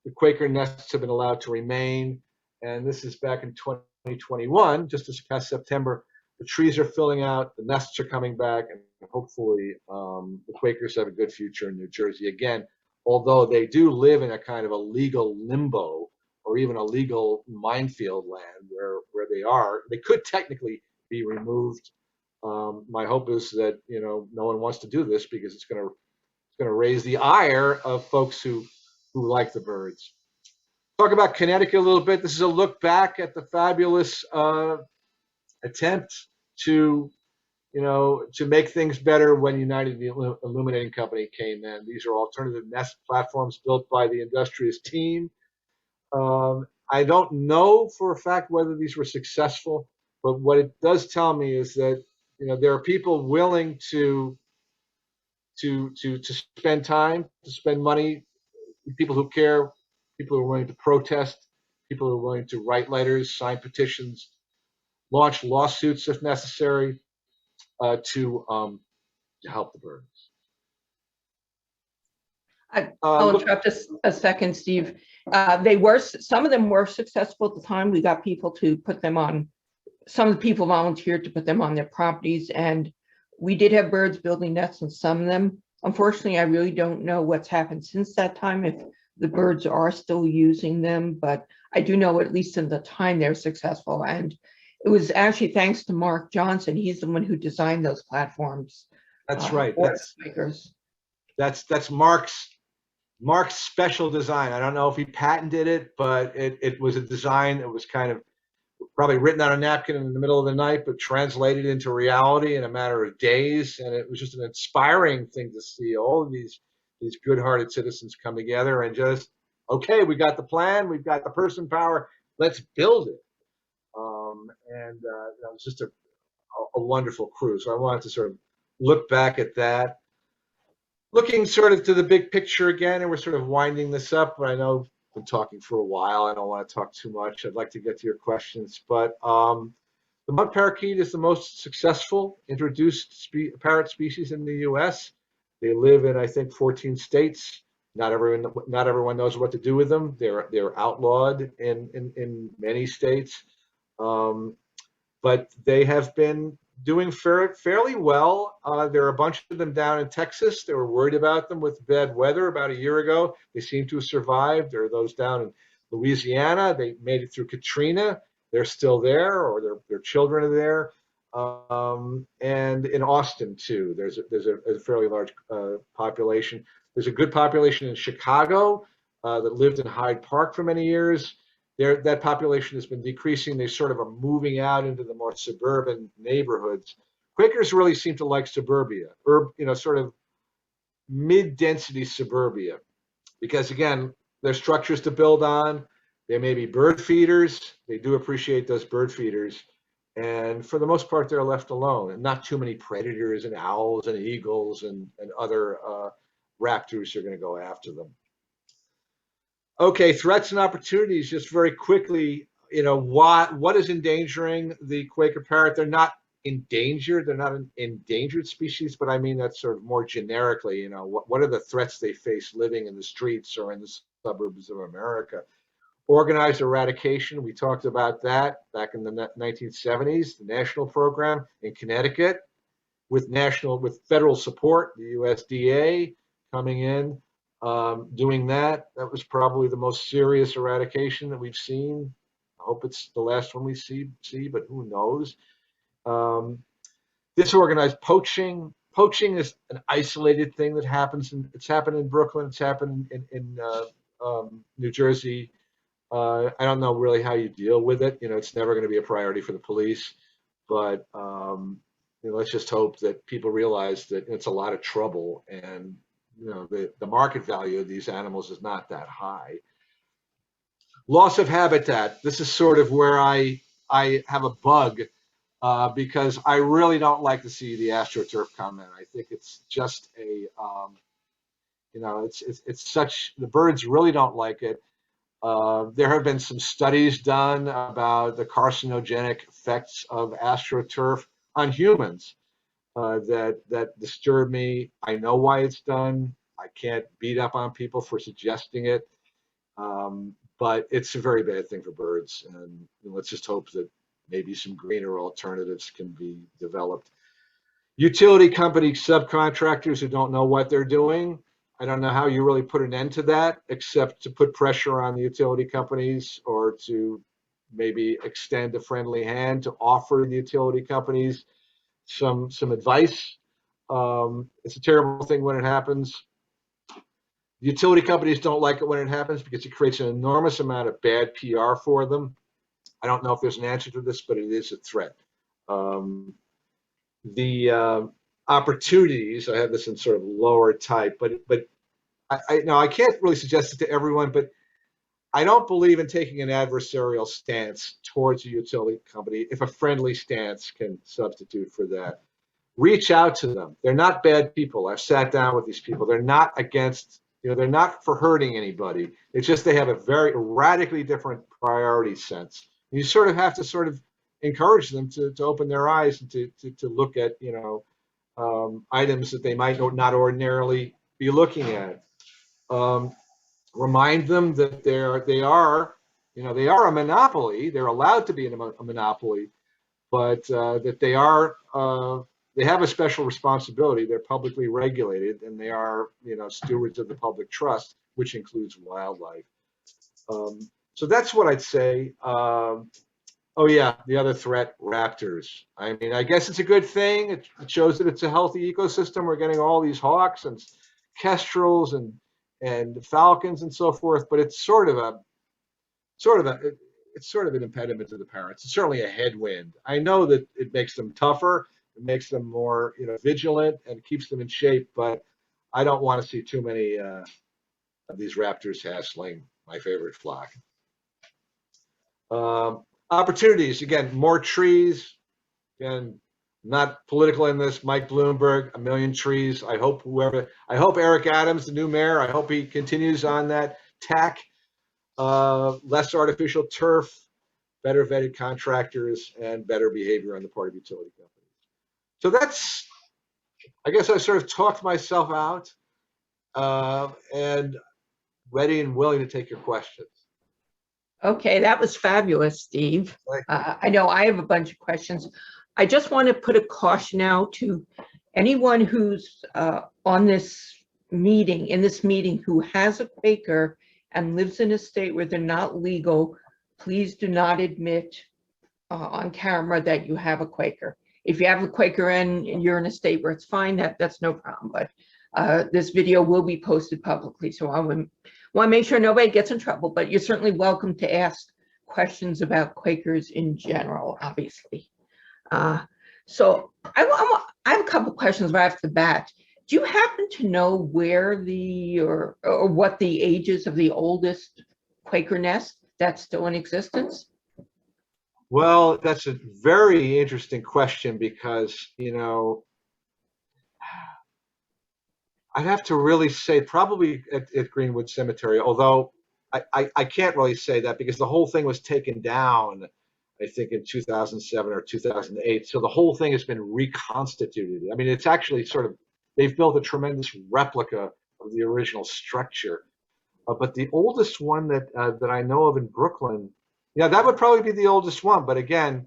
the Quaker nests have been allowed to remain. And this is back in 2021, just this past September. The trees are filling out, the nests are coming back, and hopefully the Quakers have a good future in New Jersey again, although they do live in a kind of a legal limbo or even a legal minefield land where they are. They could technically be removed. My hope is that no one wants to do this because it's going to raise the ire of folks who like the birds. Talk about Connecticut a little bit. This is a look back at the fabulous attempt to make things better when United Illuminating Company came in. These are alternative nest platforms built by the industrious team. I don't know for a fact whether these were successful, but what it does tell me is that there are people willing to spend time, to spend money, people who care, people who are willing to protest, people who are willing to write letters, sign petitions, launch lawsuits if necessary, to help the birds. I'll interrupt a second, Steve. Some of them were successful at the time. We got people to put them on. Some of the people volunteered to put them on their properties, and we did have birds building nests on some of them. Unfortunately, I really don't know what's happened since that time, if the birds are still using them, but I do know at least in the time they're successful. And it was actually thanks to Mark Johnson. He's the one who designed those platforms. That's right. That's Mark's special design. I don't know if he patented it, but it was a design that was kind of probably written on a napkin in the middle of the night, but translated into reality in a matter of days. And it was just an inspiring thing to see all of these good-hearted citizens come together and just, okay, we got the plan, we've got the person power, let's build it. It was just a wonderful crew. So I wanted to sort of look back at that. Looking sort of to the big picture again, and we're sort of winding this up, but I know I've been talking for a while. I don't want to talk too much. I'd like to get to your questions, but the The mud parakeet is the most successful introduced parrot species in the U.S. They live in, I think, 14 states. Not everyone knows what to do with them. They're outlawed in many states, but they have been doing fairly well. There are a bunch of them down in Texas. They were worried about them with bad weather about a year ago. They seem to have survived. There are those down in Louisiana. They made it through Katrina. They're still there, or their children are there. And in Austin too, there's a fairly large population. There's a good population in Chicago that lived in Hyde Park for many years. That population has been decreasing. They sort of are moving out into the more suburban neighborhoods. Quakers really seem to like suburbia, sort of mid-density suburbia, because again, there's structures to build on. They may be bird feeders. They do appreciate those bird feeders. And for the most part, they're left alone, and not too many predators and owls and eagles and other raptors are going to go after them. Okay, threats and opportunities, just very quickly, what is endangering the Quaker parrot? They're not endangered. They're not an endangered species, but I mean that sort of more generically, what are the threats they face living in the streets or in the suburbs of America? Organized eradication, we talked about that back in the 1970s, the national program in Connecticut with federal support, the USDA coming in, doing that. That was probably the most serious eradication that we've seen. I hope it's the last one we see, but who knows? Disorganized poaching. Poaching is an isolated thing that happens. It's happened in Brooklyn. It's happened in New Jersey. I don't know really how you deal with it. It's never going to be a priority for the police, but let's just hope that people realize that it's a lot of trouble, and the market value of these animals is not that high. Loss of habitat. This is sort of where I have a bug because I really don't like to see the AstroTurf come in. I think it's just it's such, the birds really don't like it. There have been some studies done about the carcinogenic effects of AstroTurf on humans that disturb me. I know why it's done. I can't beat up on people for suggesting it, but it's a very bad thing for birds. And let's just hope that maybe some greener alternatives can be developed. Utility company subcontractors who don't know what they're doing. I don't know how you really put an end to that, except to put pressure on the utility companies, or to maybe extend a friendly hand to offer the utility companies some advice. It's a terrible thing when it happens. The utility companies don't like it when it happens because it creates an enormous amount of bad PR for them. I don't know if there's an answer to this, but it is a threat. The opportunities, I have this in sort of lower type, but I can't really suggest it to everyone, but I don't believe in taking an adversarial stance towards a utility company if a friendly stance can substitute for that. Reach out to them. They're not bad people. I've sat down with these people. They're not against, they're not for hurting anybody. It's just they have a very radically different priority sense. You sort of have to sort of encourage them to open their eyes and to look at, items that they might not ordinarily be looking at. Remind them that they are a monopoly. They're allowed to be a monopoly, but that they have a special responsibility. They're publicly regulated, and they are, stewards of the public trust, which includes wildlife. So that's what I'd say. Oh yeah, the other threat, raptors. I mean, I guess it's a good thing. It shows that it's a healthy ecosystem. We're getting all these hawks and kestrels and falcons and so forth, but it's sort of an impediment to the parrots. It's certainly a headwind. I know that it makes them tougher, it makes them more vigilant, and keeps them in shape, but I don't want to see too many of these raptors hassling my favorite flock. Opportunities, again, more trees. Again, not political in this. Mike Bloomberg, 1 million trees. I hope Eric Adams, the new mayor, I hope he continues on that tack. Less artificial turf. better vetted contractors, and better behavior on the part of utility companies. So that's, I guess I sort of talked myself out, and ready and willing to take your questions. Okay, that was fabulous, Steve. Thank I know I have a bunch of questions. I just want to put a caution out to anyone who's on this meeting, who has a Quaker and lives in a state where they're not legal. Please do not admit on camera that you have a Quaker. If you have a Quaker and you're in a state where it's fine, that's no problem. But this video will be posted publicly, so I want to make sure nobody gets in trouble. But you're certainly welcome to ask questions about Quakers in general, obviously. So I have a couple questions right off the bat. Do you happen to know where or what the ages of the oldest Quaker nest that's still in existence? Well, that's a very interesting question because, you know, I'd have to really say probably at Greenwood Cemetery, although I can't really say that because the whole thing was taken down, I think, in 2007 or 2008. So the whole thing has been reconstituted. I mean, it's actually sort of, they've built a tremendous replica of the original structure. But the oldest one that I know of in Brooklyn, yeah, that would probably be the oldest one. But again,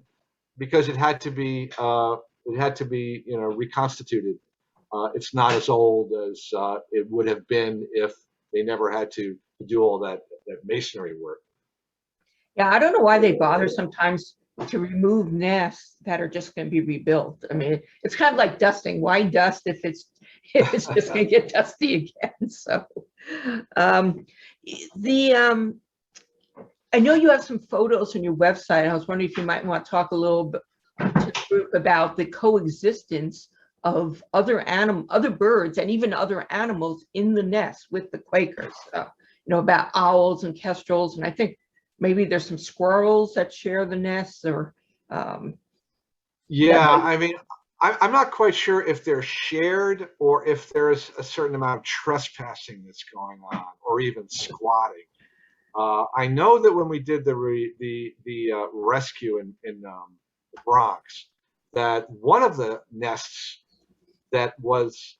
because it had to be, you know, reconstituted. It's not as old as it would have been if they never had to do all that masonry work. Yeah, I don't know why they bother sometimes to remove nests that are just going to be rebuilt. I mean, it's kind of like dusting. Why dust if it's just going to get dusty again? So, I know you have some photos on your website. I was wondering if you might want to talk a little bit to the group about the coexistence of other birds and even other animals in the nest with the Quakers. You know, about owls and kestrels, and I think maybe there's some squirrels that share the nests, or yeah, I mean, I'm not quite sure if they're shared or if there's a certain amount of trespassing that's going on, or even squatting. I know that when we did the rescue in the Bronx, that one of the nests that was,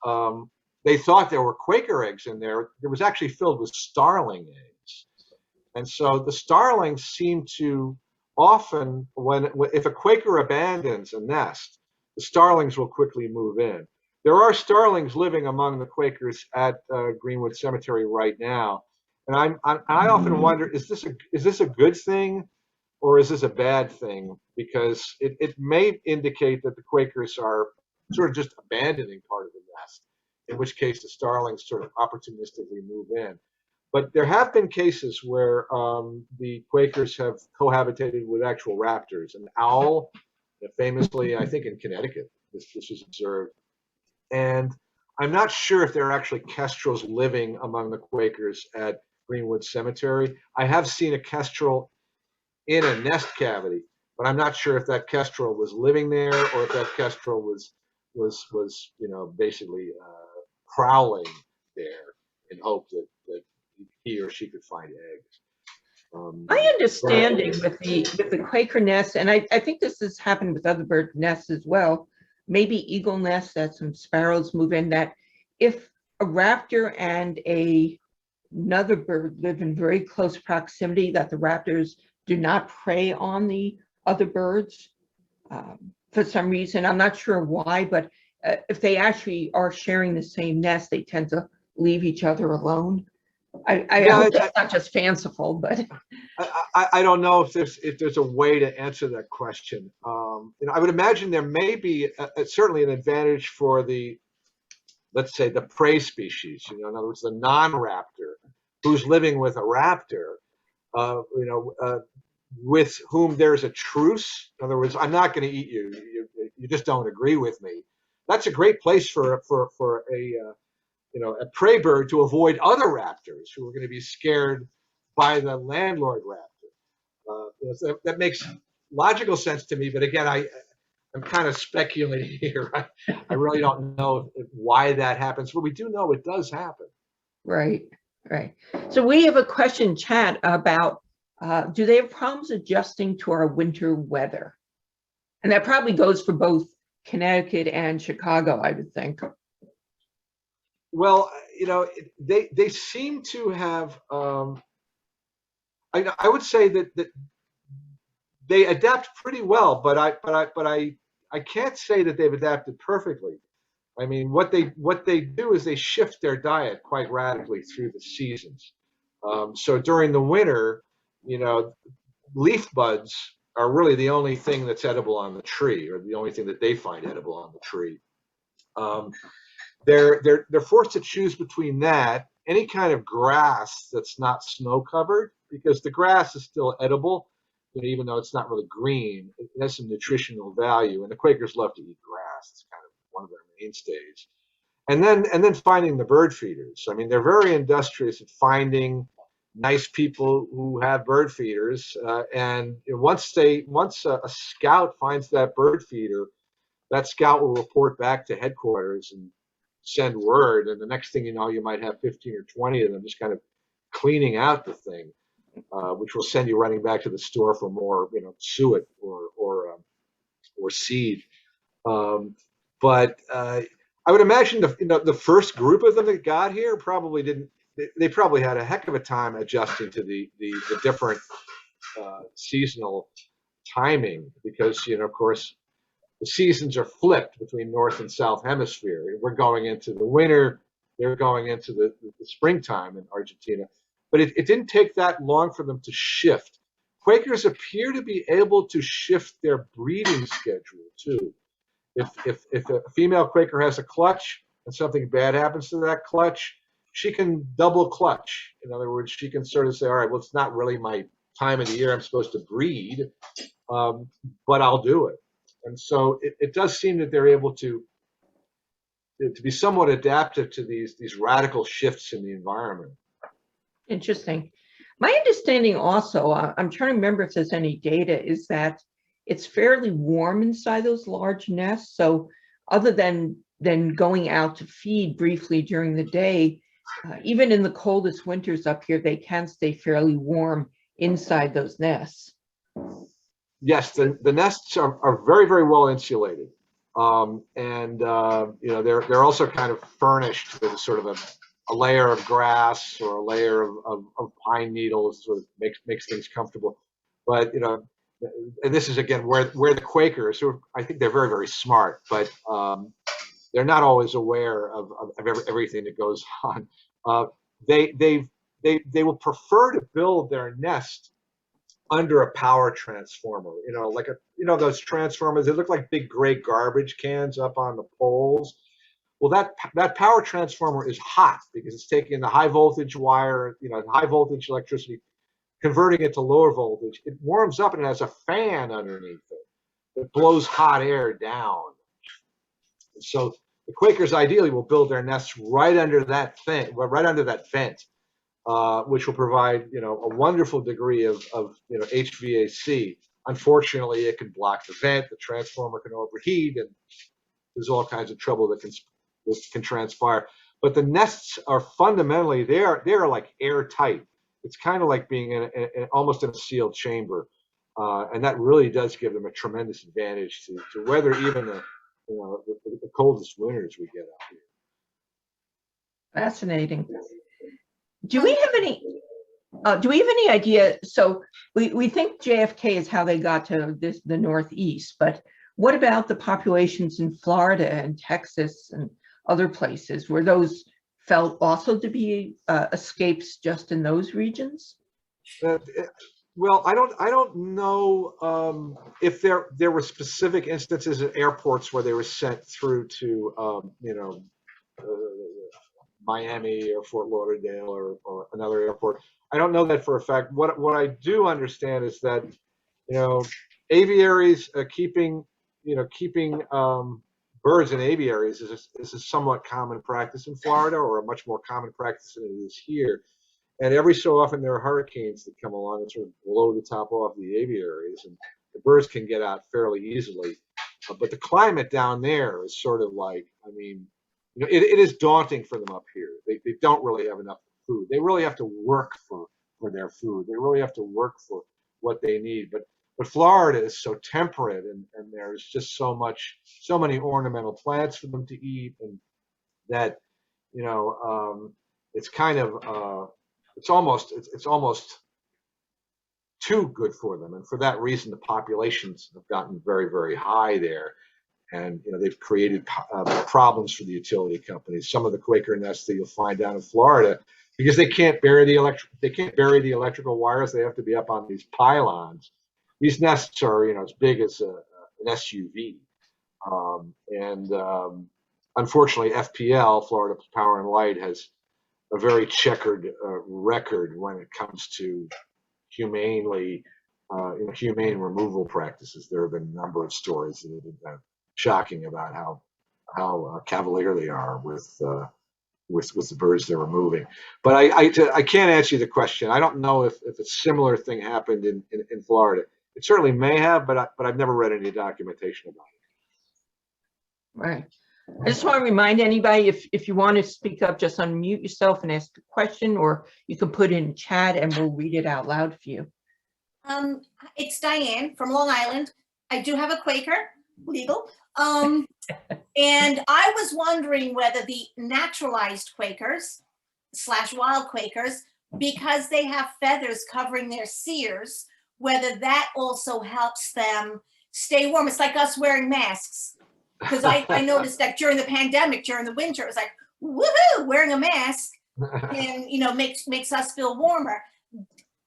they thought there were Quaker eggs in there. It was actually filled with starling eggs. And so the starlings seem to often, if a Quaker abandons a nest, the starlings will quickly move in. There are starlings living among the Quakers at Greenwood Cemetery right now. And I often wonder, is this a good thing or is this a bad thing? Because it may indicate that the Quakers are sort of just abandoning part of the nest, in which case the starlings sort of opportunistically move in. But there have been cases where the Quakers have cohabitated with actual raptors. An owl, famously, I think in Connecticut, this was observed. And I'm not sure if there are actually kestrels living among the Quakers at Greenwood Cemetery. I have seen a kestrel in a nest cavity, but I'm not sure if that kestrel was living there or if that kestrel was you know, basically prowling there in hope that he or she could find eggs. my understanding with the Quaker nests, and I think this has happened with other bird nests as well, maybe eagle nests that some sparrows move in, that if a raptor and another bird live in very close proximity, that the raptors do not prey on the other birds for some reason. I'm not sure why, but if they actually are sharing the same nest, they tend to leave each other alone. I hope that's not just fanciful, but I don't know if there's a way to answer that question. You know, I would imagine there may be certainly an advantage for the, let's say, the prey species. You know, in other words, the non-raptor who's living with a raptor. You know, with whom there's a truce. In other words, I'm not going to eat you. You just don't agree with me. That's a great place for a you know, a prey bird to avoid other raptors who are going to be scared by the landlord raptor. So that makes logical sense to me. But again, I'm kind of speculating here. I really don't know why that happens, but we do know it does happen. right. So we have a question chat about Do they have problems adjusting to our winter weather? And that probably goes for both Connecticut and Chicago, I would think. Well, they seem to have. I would say that they adapt pretty well, but I can't say that they've adapted perfectly. I mean, what they do is they shift their diet quite radically through the seasons. So during the winter, leaf buds are really the only thing that's edible on the tree, or the only thing that they find edible on the tree. They're forced to choose between that, any kind of grass that's not snow covered, because the grass is still edible, even though it's not really green. It has some nutritional value, and the Quakers love to eat grass. It's kind of one of their mainstays. And then finding the bird feeders. I mean, they're very industrious at finding nice people who have bird feeders, and once a scout finds that bird feeder, that scout will report back to headquarters and send word, and the next thing you know, you might have 15 or 20 of them just kind of cleaning out the thing, which will send you running back to the store for more, suet or seed. But I would imagine the first group of them that got here probably didn't. They probably had a heck of a time adjusting to the different seasonal timing, because of course the seasons are flipped between North and South Hemisphere. We're going into the winter, they're going into the springtime in Argentina. But it didn't take that long for them to shift. Quakers appear to be able to shift their breeding schedule too. If a female Quaker has a clutch and something bad happens to that clutch, she can double clutch. In other words, she can sort of say, all right, well, it's not really my time of the year I'm supposed to breed, but I'll do it. And so it does seem that they're able to be somewhat adaptive to these radical shifts in the environment. Interesting. My understanding also, I'm trying to remember if there's any data, is that it's fairly warm inside those large nests. So other than going out to feed briefly during the day, even in the coldest winters up here, they can stay fairly warm inside those nests. Yes, the nests are very, very well insulated. And they're also kind of furnished with a sort of a layer of grass or a layer of pine needles, sort of makes things comfortable. But and this is again where the Quakers, who I think they're very, very smart, but they're not always aware of everything that goes on. They will prefer to build their nest under a power transformer, like those transformers. They look like big gray garbage cans up on the poles. Well, that power transformer is hot because it's taking the high voltage wire, high voltage electricity, converting it to lower voltage. It warms up and it has a fan underneath it that blows hot air down. So the Quakers ideally will build their nests right under that vent, which will provide a wonderful degree of HVAC. Unfortunately, it can block the vent. The transformer can overheat, and there's all kinds of trouble that can transpire. But the nests are fundamentally they're like airtight. It's kind of like being almost in a sealed chamber, and that really does give them a tremendous advantage to weather even the coldest winters we get out here. Fascinating. Do we have any idea? So we think JFK is how they got to the Northeast, but what about the populations in Florida and Texas and other places? Were those felt also to be escapes just in those regions? Well, I don't know if there were specific instances at airports where they were sent through to Miami or Fort Lauderdale or another airport. I don't know that for a fact. What I do understand is that aviaries keeping birds in aviaries is a somewhat common practice in Florida, or a much more common practice than it is here. And every so often there are hurricanes that come along and sort of blow the top off the aviaries, and the birds can get out fairly easily. But the climate down there is sort of like, I mean, it is daunting for them up here. They don't really have enough food. They really have to work for for their food. They really have to work for what they need. But Florida is so temperate, and there's just so many ornamental plants for them to eat, and that, you know, it's kind of it's almost too good for them, and for that reason, the populations have gotten very, very high there, and you know they've created problems for the utility companies. Some of the Quaker nests that you'll find down in Florida, because they can't bury the electrical wires, they have to be up on these pylons. These nests are, you know, as big as an SUV, and unfortunately, FPL, Florida Power and Light, has a very checkered record when it comes to humane removal practices. There have been a number of stories that have been shocking about how cavalier they are with the birds they're removing. But I can't answer you the question. I don't know if a similar thing happened in Florida. It certainly may have, but I've never read any documentation about it. Right. I just want to remind anybody, if you want to speak up, just unmute yourself and ask a question, or you can put it in chat and we'll read it out loud for you. It's Diane from Long Island. I do have a Quaker, legal. And I was wondering whether the naturalized Quakers / wild Quakers, because they have feathers covering their sears, whether that also helps them stay warm. It's like us wearing masks. Because I noticed that during the pandemic, during the winter, it was like, woohoo, wearing a mask, and, you know, makes us feel warmer.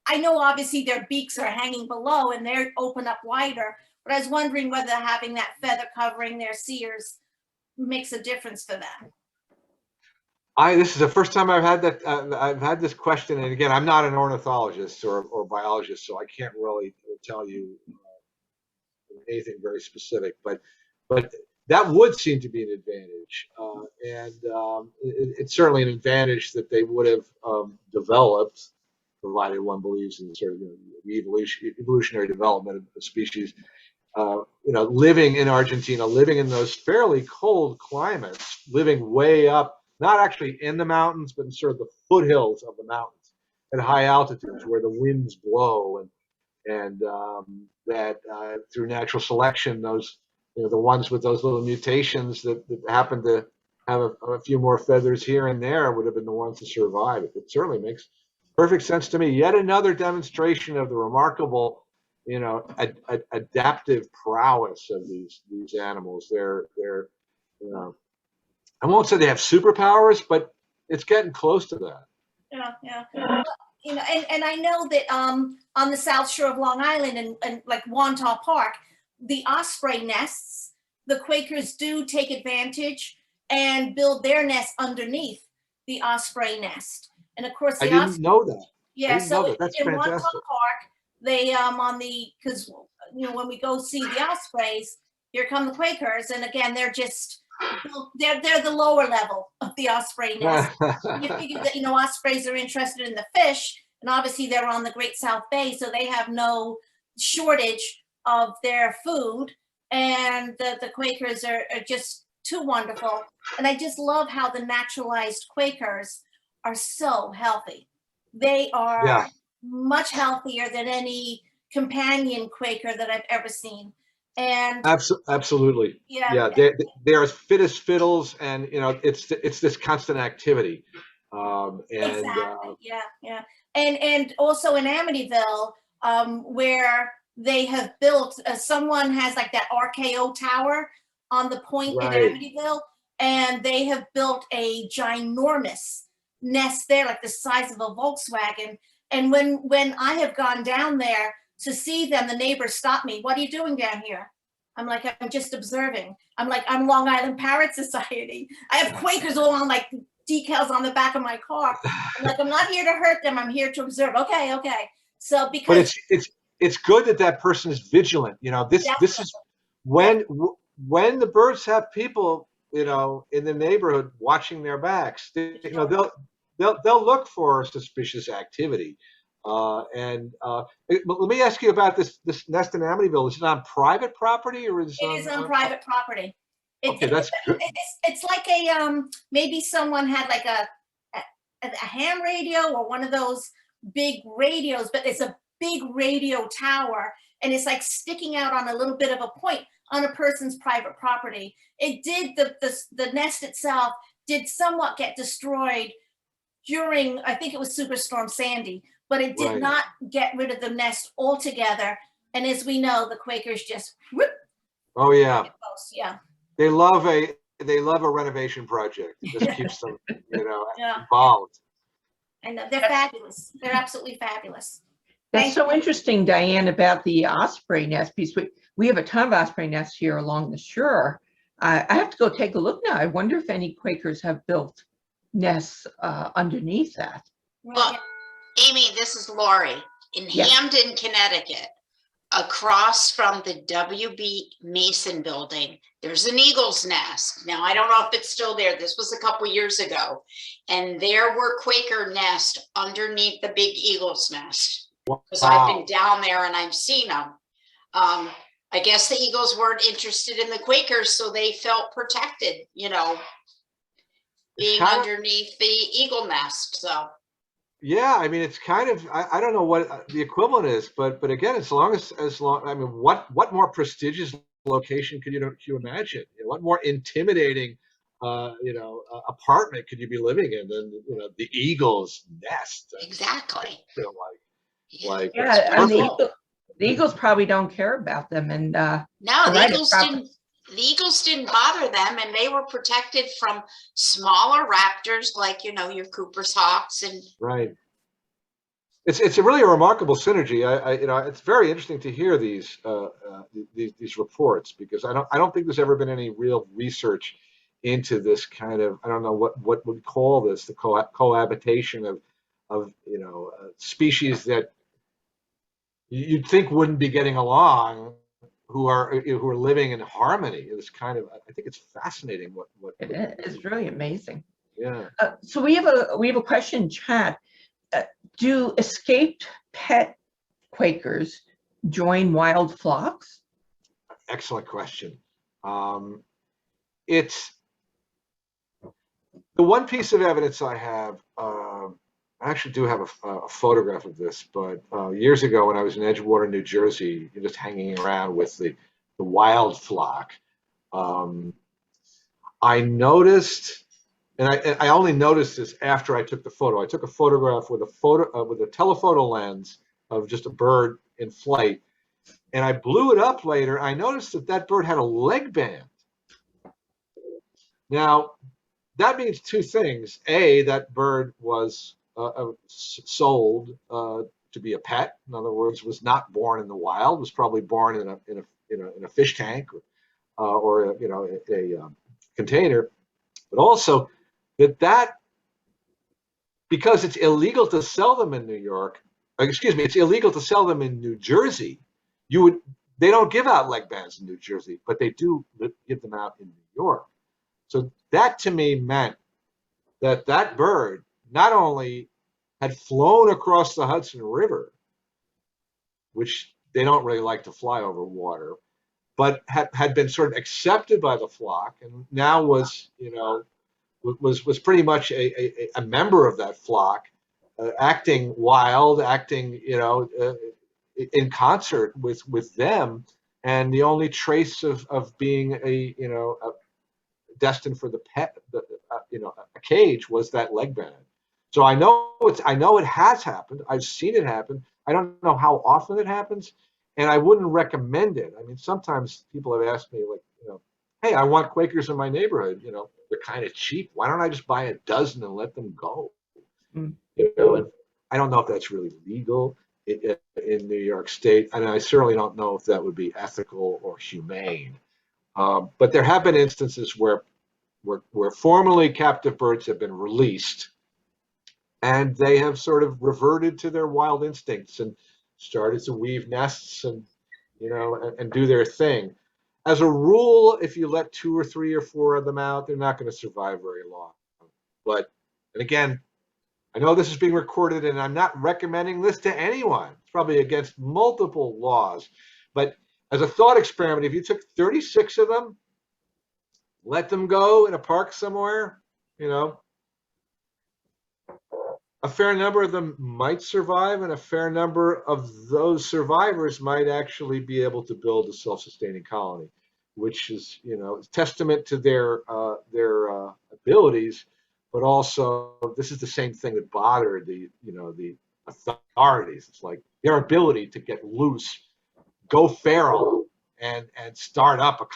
I know obviously their beaks are hanging below and they're open up wider, but I was wondering whether having that feather covering their sears makes a difference for them. This is the first time I've had that. I've had this question, and again, I'm not an ornithologist or biologist, so I can't really tell you anything very specific. But that would seem to be an advantage, and it's certainly an advantage that they would have developed, provided one believes in sort of the evolutionary development of a species. You know, living in Argentina, living in those fairly cold climates, living way up, not actually in the mountains, but in sort of the foothills of the mountains at high altitudes where the winds blow, and that through natural selection, those, you know, the ones with those little mutations that happen to have a few more feathers here and there would have been the ones to survive. It certainly makes perfect sense to me. Yet another demonstration of the remarkable, you know, adaptive prowess of these animals. They're you know, I won't say they have superpowers, but it's getting close to that. Yeah. You know, and I know that on the south shore of Long Island and like Wantagh Park, the osprey nests, the Quakers do take advantage and build their nest underneath the osprey nest. And of course, I didn't know that. Yeah, so that's in fantastic. Wantagh Park, they because you know, when we go see the ospreys, here come the Quakers, and again, they're just they're the lower level of the osprey nest. You figure that, you know, ospreys are interested in the fish, and obviously they're on the Great South Bay, so they have no shortage of their food, and the Quakers are just too wonderful. And I just love how the naturalized Quakers are so healthy. They are much healthier than any companion Quaker that I've ever seen. And absolutely, yeah, they're as fit as fiddles, and you know, it's this constant activity, exactly, yeah. And also in Amityville, where they have built, someone has like that RKO tower on the point in Amityville, and they have built a ginormous nest there, like the size of a Volkswagen. And when I have gone down there to see them, the neighbors stop me. What are you doing down here? I'm like, I'm just observing. I'm like, I'm Long Island Parrot Society. I have Quakers all on like decals on the back of my car. I'm like, I'm not here to hurt them. I'm here to observe. Okay. So because, but it's good that person is vigilant. You know, this is when the birds have people, you know, in the neighborhood watching their backs. You know, they'll look for suspicious activity. Let me ask you about this nest in Amityville. Is it on private property, or is it is on private property? Okay, that's good. It's like a maybe someone had like a ham radio or one of those big radios, but it's a big radio tower, and it's like sticking out on a little bit of a point on a person's private property. It did, the nest itself did somewhat get destroyed during, I think it was Superstorm Sandy, but it did Right. not get rid of the nest altogether. And as we know, the Quakers just whoop, Oh yeah, yeah. they love a renovation project. It just keeps them, Yeah. involved. I know, they're fabulous. They're absolutely fabulous. That's Thank so interesting, Diane, about the osprey nest piece. We have a ton of osprey nests here along the shore. I have to go take a look now. I wonder if any Quakers have built nests underneath that. Well, Amy, this is Lori in Yes. Hamden, Connecticut. Across from the W.B. Mason building, there's an eagle's nest. Now, I don't know if it's still there. This was a couple years ago. And there were Quaker nests underneath the big eagle's nest. Because I've been down there and I've seen them. I guess the Eagles weren't interested in the Quakers, so they felt protected, being underneath the eagle nest. So. Yeah, I mean, it's kind of, I don't know what the equivalent is, but again, as long, I mean, what more prestigious location could you imagine? What more intimidating, apartment could you be living in than, the Eagle's nest? Exactly. Yeah, and the Eagles probably don't care about them. And no, the Eagles didn't bother them, and they were protected from smaller raptors like your Cooper's hawks and right. It's really a remarkable synergy. It's very interesting to hear these reports, because I don't think there's ever been any real research into this kind of, I don't know what we call this, the cohabitation of species that you'd think wouldn't be getting along, who are living in harmony. It's kind of, I think it's fascinating what it is. It's really amazing. Yeah. So we have a question in chat. Do escaped pet Quakers join wild flocks? Excellent question. It's the one piece of evidence I have. I actually do have a photograph of this, but years ago when I was in Edgewater, New Jersey, just hanging around with the wild flock, I noticed, and I only noticed this after I took the photo. I took a photograph with a telephoto lens of just a bird in flight, and I blew it up later. I noticed that bird had a leg band. Now, that means two things. A, that bird was sold to be a pet. In other words, was not born in the wild. Was probably born in a fish tank or a container. But also that because it's illegal to sell them in New York. Excuse me, it's illegal to sell them in New Jersey. They don't give out leg bands in New Jersey, but they do give them out in New York. So that to me meant that bird not only had flown across the Hudson River, which they don't really like to fly over water, but had been sort of accepted by the flock, and now was pretty much a member of that flock, acting wild, acting in concert with them, and the only trace of being destined for the pet, a cage, was that leg band. So I know it has happened. I've seen it happen. I don't know how often it happens, and I wouldn't recommend it. I mean, sometimes people have asked me, like, hey, I want Quakers in my neighborhood. They're kind of cheap. Why don't I just buy a dozen and let them go? And I don't know if that's really legal in New York State, and I certainly don't know if that would be ethical or humane. But there have been instances where formerly captive birds have been released, and they have sort of reverted to their wild instincts and started to weave nests and do their thing. As a rule, if you let 2 or 3 or 4 of them out, they're not going to survive very long. And again, I know this is being recorded, and I'm not recommending this to anyone. It's probably against multiple laws. But as a thought experiment, if you took 36 of them, let them go in a park somewhere, a fair number of them might survive, and a fair number of those survivors might actually be able to build a self-sustaining colony, which is, testament to their abilities, but also this is the same thing that bothered the authorities. It's like their ability to get loose, go feral, and start up a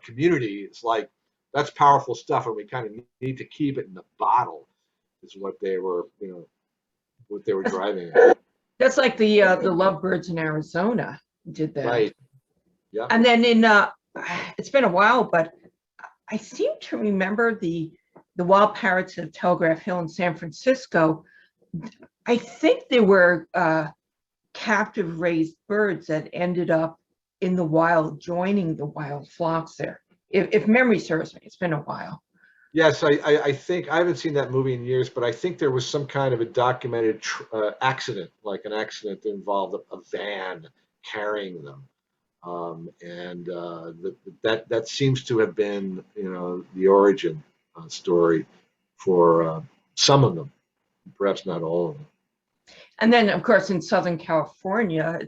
community. It's like that's powerful stuff, and we kind of need to keep it in the bottle. Is what they were, what they were driving at. That's like the lovebirds in Arizona did that. Right. Yeah. And then it's been a while, but I seem to remember the wild parrots of Telegraph Hill in San Francisco. I think they were captive raised birds that ended up in the wild, joining the wild flocks there. If memory serves me, it's been a while. Yes, I think I haven't seen that movie in years, but I think there was some kind of a documented accident, like an accident that involved a van carrying them, and that seems to have been, the origin story for some of them, perhaps not all of them. And then, of course, in Southern California,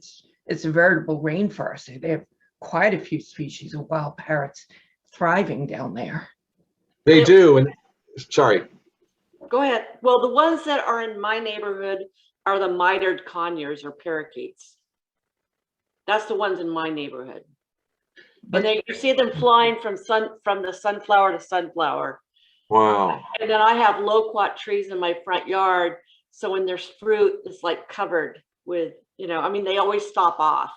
it's a veritable rainforest. They have quite a few species of wild parrots thriving down there. They do, and sorry. Go ahead. Well, the ones that are in my neighborhood are the mitered conures or parakeets. That's the ones in my neighborhood. But And you see them flying from the sunflower to sunflower. Wow. And then I have loquat trees in my front yard. So when there's fruit, it's like covered with, they always stop off.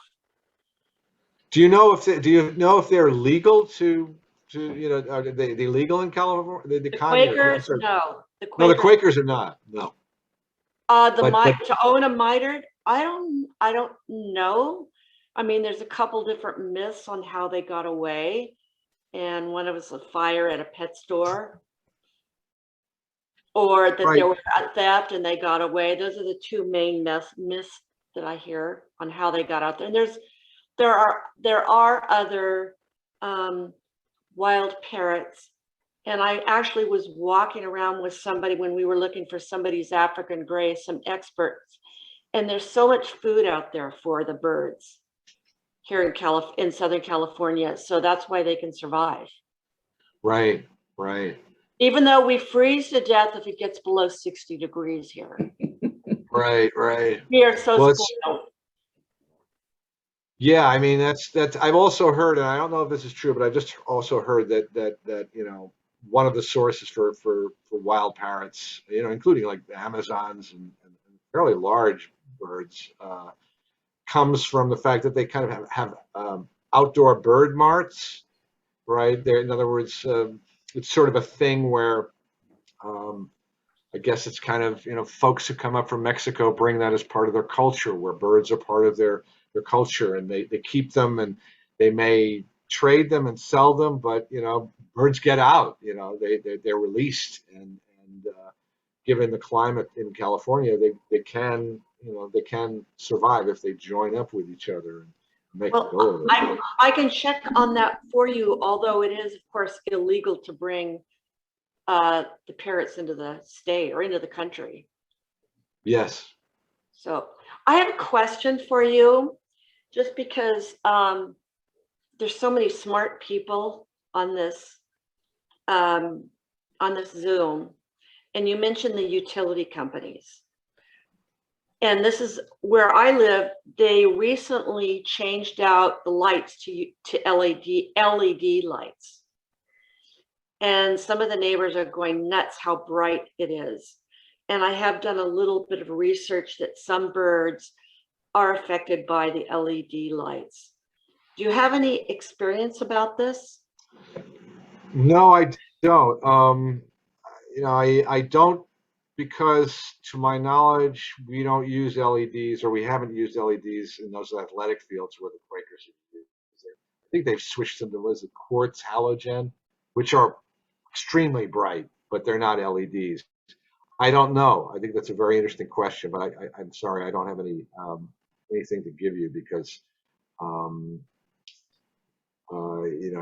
Do you know if they're legal to are they legal in California? The Quakers, no. No, the Quakers are not. No. To own a mitered, I don't know. I mean, there's a couple different myths on how they got away, and one of us a fire at a pet store, or that there was a theft and they got away. Those are the two main myths that I hear on how they got out there. And there are other wild parrots. And I actually was walking around with somebody when we were looking for somebody's African gray, some experts. And there's so much food out there for the birds here in Southern California. So that's why they can survive. Right. Even though we freeze to death if it gets below 60 degrees here. Right. We are so spoiled. Yeah, I mean that's I've also heard, and I don't know if this is true, but I've just also heard that one of the sources for wild parrots, including like the Amazons and fairly large birds, comes from the fact that they kind of have outdoor bird marts, right? There, in other words, it's sort of a thing where I guess it's kind of, folks who come up from Mexico bring that as part of their culture, where birds are part of their culture, and they keep them, and they may trade them and sell them, but birds get out, they're released, and given the climate in California, they can survive if they join up with each other and make a go of it. I can check on that for you, although it is of course illegal to bring the parrots into the state or into the country. Yes. So I have a question for you, just because there's so many smart people on this Zoom, and you mentioned the utility companies. And this is where I live. They recently changed out the lights to LED lights. And some of the neighbors are going nuts how bright it is. And I have done a little bit of research that some birds are affected by the LED lights. Do you have any experience about this? No, I don't. I don't, because to my knowledge, we don't use LEDs, or we haven't used LEDs in those athletic fields where the Quakers have used. I think they've switched them to quartz halogen, which are extremely bright, but they're not LEDs. I don't know. I think that's a very interesting question, but I'm sorry, I don't have anything to give you, because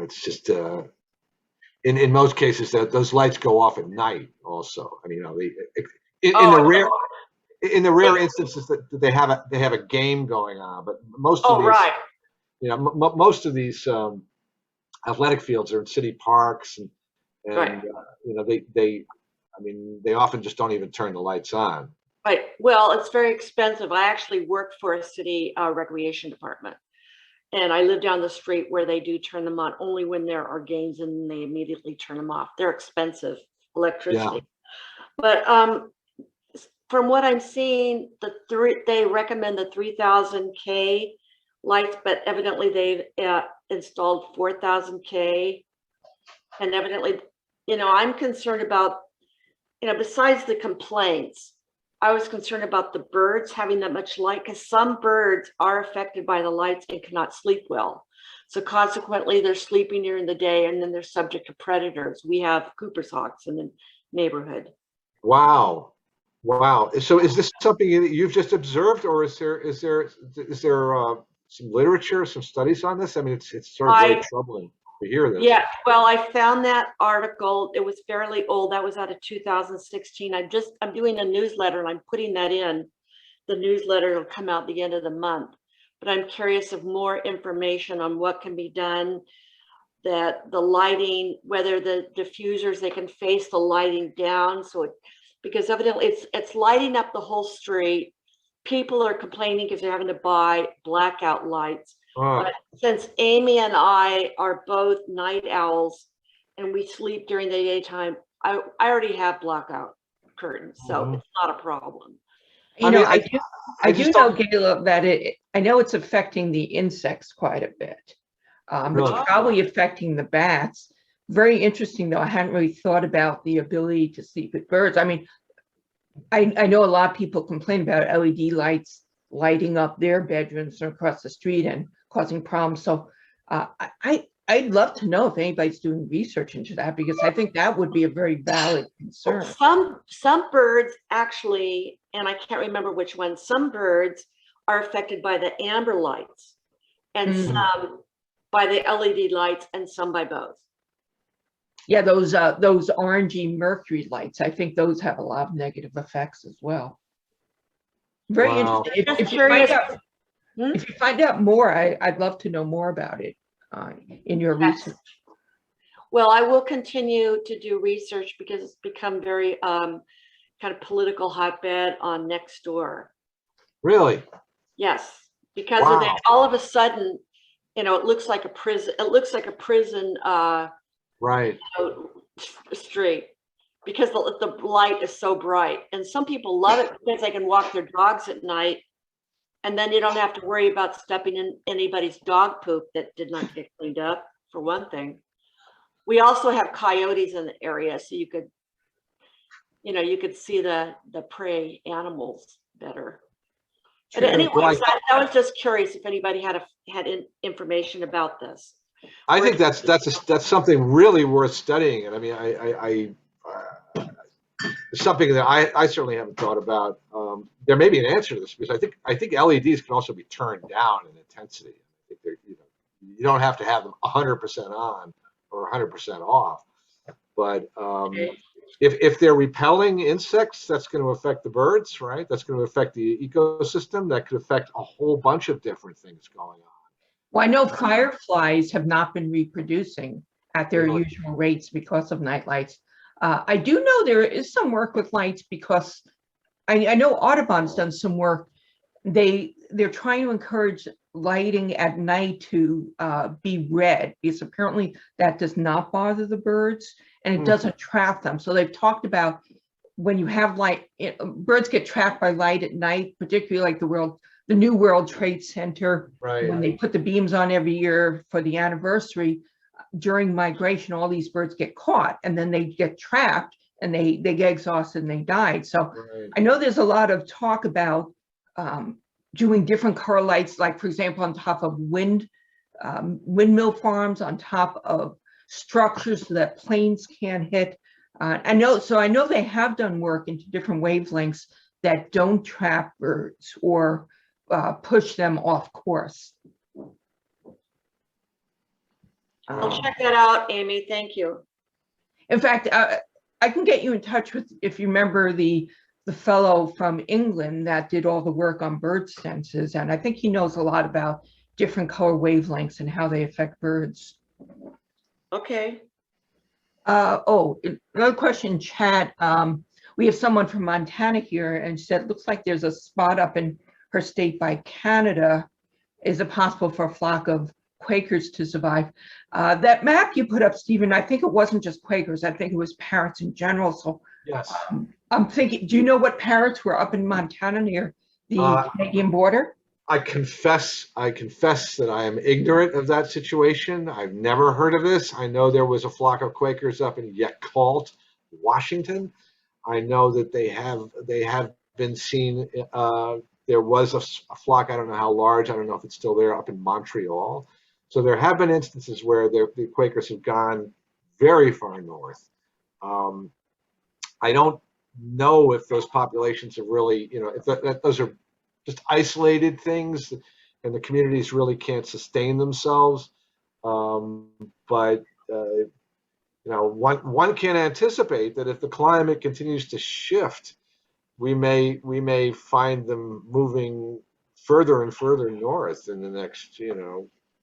it's just in most cases that those lights go off at night also. I mean, in in the rare instances that they have a game going on, but most of Oh, these, right. most of these athletic fields are in city parks, and Right. they often just don't even turn the lights on. Right. Well, it's very expensive. I actually work for a city recreation department, and I live down the street where they do turn them on only when there are games, and they immediately turn them off. They're expensive electricity. But from what I'm seeing, they recommend the 3000K lights, but evidently they've installed 4000K, and evidently, I'm concerned about, besides the complaints, I was concerned about the birds having that much light, because some birds are affected by the lights and cannot sleep well. So consequently, they're sleeping during the day, and then they're subject to predators. We have Cooper's hawks in the neighborhood. Wow. So is this something that you've just observed, or is there some literature, some studies on this? I mean, it's sort of very troubling to hear this. Yeah, well, I found that article. It was fairly old. That was out of 2016. I'm doing a newsletter, and I'm putting that in. The newsletter will come out the end of the month. But I'm curious of more information on what can be done, that the lighting, whether the diffusers, they can face the lighting down, because evidently it's lighting up the whole street. People are complaining because they're having to buy blackout lights. But since Amy and I are both night owls and we sleep during the daytime, I already have blackout curtains, so it's not a problem. I do know, Gayla, that I know it's affecting the insects quite a bit. It's probably affecting the bats. Very interesting, though. I hadn't really thought about the ability to sleep with birds. I mean, I know a lot of people complain about LED lights lighting up their bedrooms across the street and causing problems. So I'd love to know if anybody's doing research into that, because I think that would be a very valid concern. Some birds actually, and I can't remember which one, some birds are affected by the amber lights, and some by the LED lights, and some by both. Yeah, those orangey mercury lights, I think those have a lot of negative effects as well. Very interesting. If you find out more, I'd love to know more about it in your research. Well, I will continue to do research, because it's become very kind of political hotbed on next door. Really? Yes, because of that, all of a sudden, it looks like a prison. It looks like a prison. Right. Street, because the light is so bright, and some people love it because they can walk their dogs at night, and then you don't have to worry about stepping in anybody's dog poop that did not get cleaned up, for one thing. We also have coyotes in the area, so you could see the prey animals better. But anyway, I was just curious if anybody had information about this. I think that's something really worth studying. And I mean, it's something that I certainly haven't thought about. There may be an answer to this, because I think LEDs can also be turned down in intensity. I think you don't have to have them 100% on or 100% off. But if they're repelling insects, that's going to affect the birds, right? That's going to affect the ecosystem. That could affect a whole bunch of different things going on. Well, I know fireflies have not been reproducing at their usual rates because of night lights. I do know there is some work with lights, because I know Audubon's done some work. They're trying to encourage lighting at night to be red, because apparently that does not bother the birds and it doesn't trap them. So they've talked about when you have light, birds get trapped by light at night, particularly like the new World Trade Center, when they put the beams on every year for the anniversary. During migration, all these birds get caught, and then they get trapped, and they get exhausted and they die. So I know there's a lot of talk about doing different color lights, like, for example, on top of windmill farms, on top of structures so that planes can't hit. I know they have done work into different wavelengths that don't trap birds or push them off course. I'll check that out, Amy. Thank you. In fact, I can get you in touch with, if you remember, the the fellow from England that did all the work on bird senses, and I think he knows a lot about different color wavelengths and how they affect birds. Okay. Another question, chat. We have someone from Montana here and said, looks like there's a spot up in her state by Canada. Is it possible for a flock of Quakers to survive? That map you put up, Stephen, I think it wasn't just Quakers. I think it was parrots in general. So Yes. I'm thinking, do you know what parrots were up in Montana near the Canadian border? I confess that I am ignorant of that situation. I've never heard of this. I know there was a flock of Quakers up in Yakult, Washington. I know that they have been seen. There was a flock, I don't know how large, I don't know if it's still there, up in Montreal. So there have been instances where the Quakers have gone very far north. I don't know if those populations have really, if those are just isolated things and the communities really can't sustain themselves. But one can anticipate that if the climate continues to shift, we may find them moving further and further north in the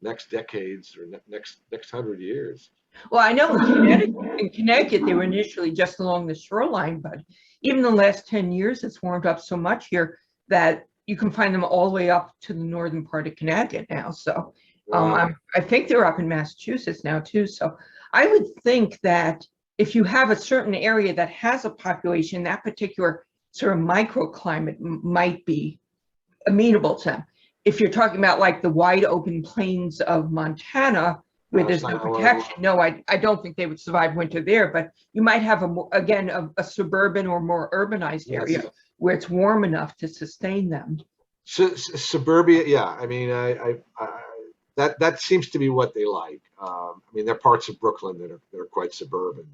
next decades or next 100 years. Well, I know in Connecticut, they were initially just along the shoreline, but even the last 10 years, it's warmed up so much here that you can find them all the way up to the northern part of Connecticut now. So Wow. I think they're up in Massachusetts now too. So I would think that if you have a certain area that has a population, that particular sort of microclimate might be amenable to them. If you're talking about like the wide open plains of Montana, where there's no protection, no, I don't think they would survive winter there, but you might have a suburban or more urbanized area where it's warm enough to sustain them. Suburbia, yeah. I mean, that seems to be what they like. I mean, there are parts of Brooklyn that are quite suburban.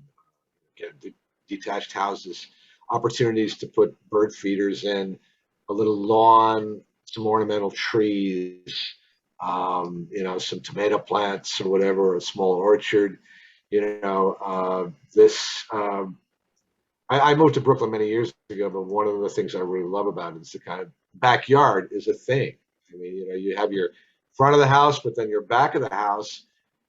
Again, detached houses, opportunities to put bird feeders in, a little lawn, some ornamental trees, some tomato plants or whatever, a small orchard. I moved to Brooklyn many years ago, but one of the things I really love about it is the kind of backyard is a thing. I mean, you have your front of the house, but then your back of the house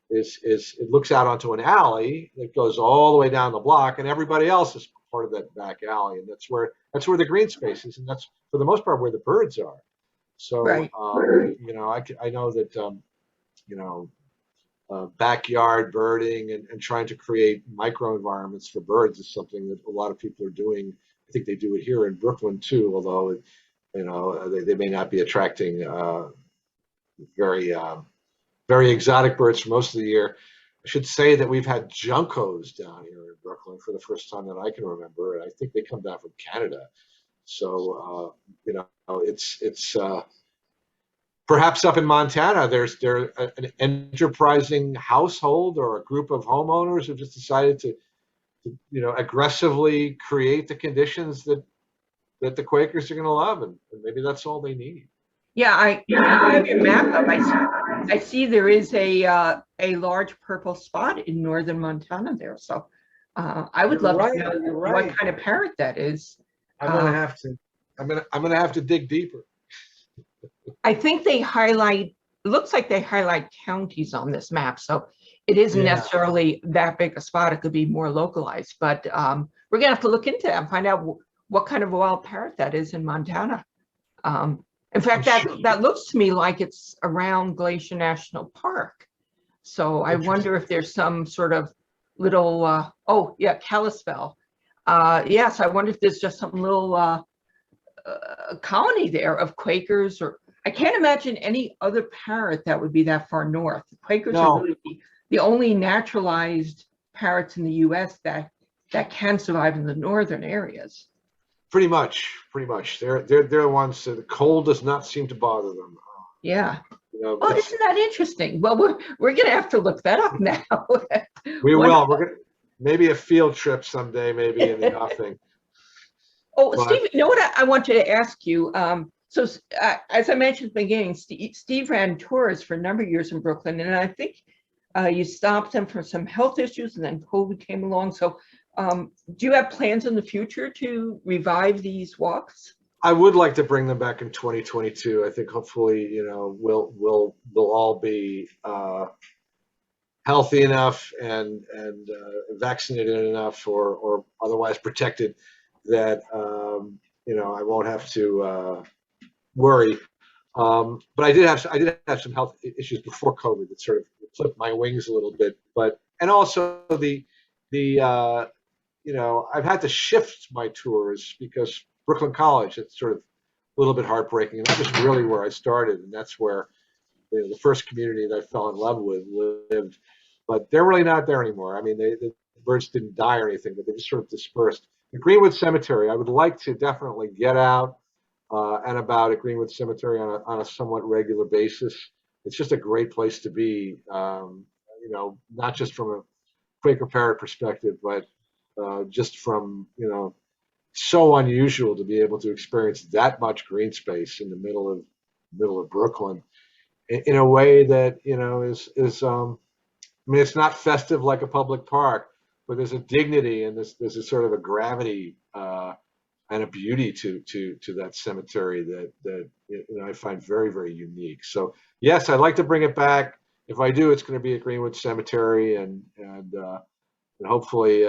is it looks out onto an alley that goes all the way down the block, and everybody else is part of that back alley, and that's where the green space is, and that's for the most part where the birds are. So, right. I know that backyard birding and trying to create micro environments for birds is something that a lot of people are doing. I think they do it here in Brooklyn too, although they may not be attracting very very exotic birds for most of the year. I should say that we've had juncos down here in Brooklyn for the first time that I can remember, and I think they come down from Canada. So it's perhaps up in Montana, there's an enterprising household or a group of homeowners who just decided to aggressively create the conditions that the Quakers are going to love, and maybe that's all they need. Yeah, I have your map up. I see there is a large purple spot in northern Montana there. So I would love to know what kind of parrot that is. I'm gonna have to dig deeper. I think they highlight. It looks like they highlight counties on this map, so it isn't necessarily that big a spot. It could be more localized, but we're gonna have to look into that and find out what kind of a wild parrot that is in Montana. In fact, that looks to me like it's around Glacier National Park. So I wonder if there's some sort of little, Kalispell. Yes, I wonder if there's just some little colony there of Quakers, or I can't imagine any other parrot that would be that far north. The Quakers are really the only naturalized parrots in the U.S. that can survive in the northern areas. Pretty much. They're the ones that the cold does not seem to bother them. Yeah. Well, isn't that interesting? Well, we're gonna have to look that up now. We will. We're gonna maybe a field trip someday, maybe in the offing. Steve, you know what I wanted to ask you? So as I mentioned at the beginning, Steve ran tours for a number of years in Brooklyn, and I think you stopped him for some health issues, and then COVID came along. So Do you have plans in the future to revive these walks? I would like to bring them back in 2022. I think hopefully, we'll all be healthy enough and vaccinated enough or otherwise protected that I won't have to worry. But I did have some health issues before COVID that sort of clipped my wings a little bit. And also I've had to shift my tours because Brooklyn College, it's sort of a little bit heartbreaking. And that was really where I started, and that's where the first community that I fell in love with lived. But they're really not there anymore. I mean, the birds didn't die or anything, but they just sort of dispersed. The Greenwood Cemetery, I would like to definitely get out and about at Greenwood Cemetery on a somewhat regular basis. It's just a great place to be, not just from a Quaker Parrot perspective, but just from, so unusual to be able to experience that much green space in the middle of Brooklyn in a way that, is I mean, it's not festive like a public park, but there's a dignity and there's a sort of a gravity and a beauty to that cemetery that I find very, very unique. So yes, I'd like to bring it back. If I do, it's going to be at Greenwood Cemetery, and hopefully,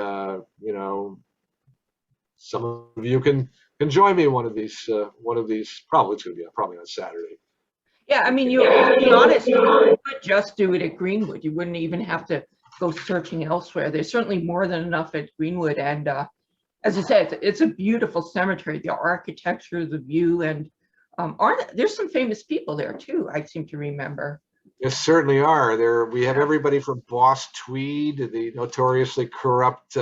some of you can join me one of these. Probably it's going to be probably on Saturday. Yeah, I mean, to be honest, you could just do it at Greenwood. You wouldn't even have to go searching elsewhere. There's certainly more than enough at Greenwood. And as I said, it's a beautiful cemetery, the architecture, the view, and there's some famous people there too, I seem to remember. There certainly are. We have everybody from Boss Tweed, the notoriously corrupt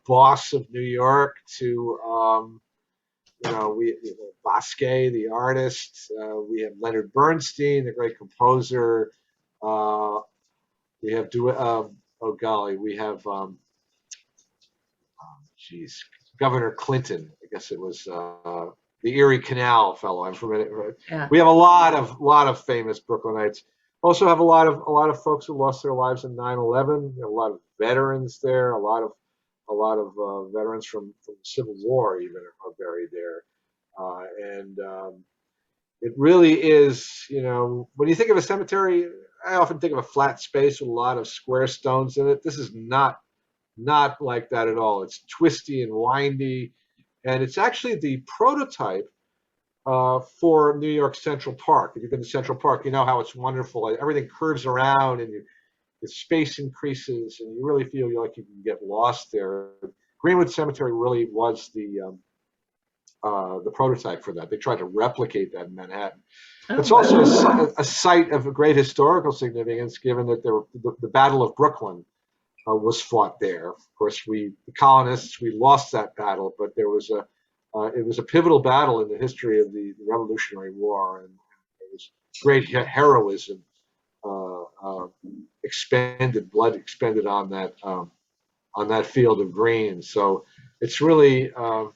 boss of New York, to we Bosquet, the artist. We have Leonard Bernstein, the great composer. We have we have Governor Clinton. I guess it was the Erie Canal fellow. I'm familiar. Yeah. We have a lot of famous Brooklynites. Also have a lot of folks who lost their lives in 9/11. A lot of veterans there. A lot of veterans from the Civil War even are buried there. It really is, when you think of a cemetery, I often think of a flat space with a lot of square stones in it. This is not like that at all. It's twisty and windy, and it's actually the prototype for New York Central Park. If you've been to Central Park, you know how it's wonderful. Everything curves around, and the space increases, and you really feel like you can get lost there. Greenwood Cemetery really was the prototype for that. They tried to replicate that in Manhattan. It's also a site of great historical significance, given that the Battle of Brooklyn was fought there. Of course, the colonists, we lost that battle, but it was a pivotal battle in the history of the Revolutionary War, and there was great heroism, blood expended on that field of green. So it's really, I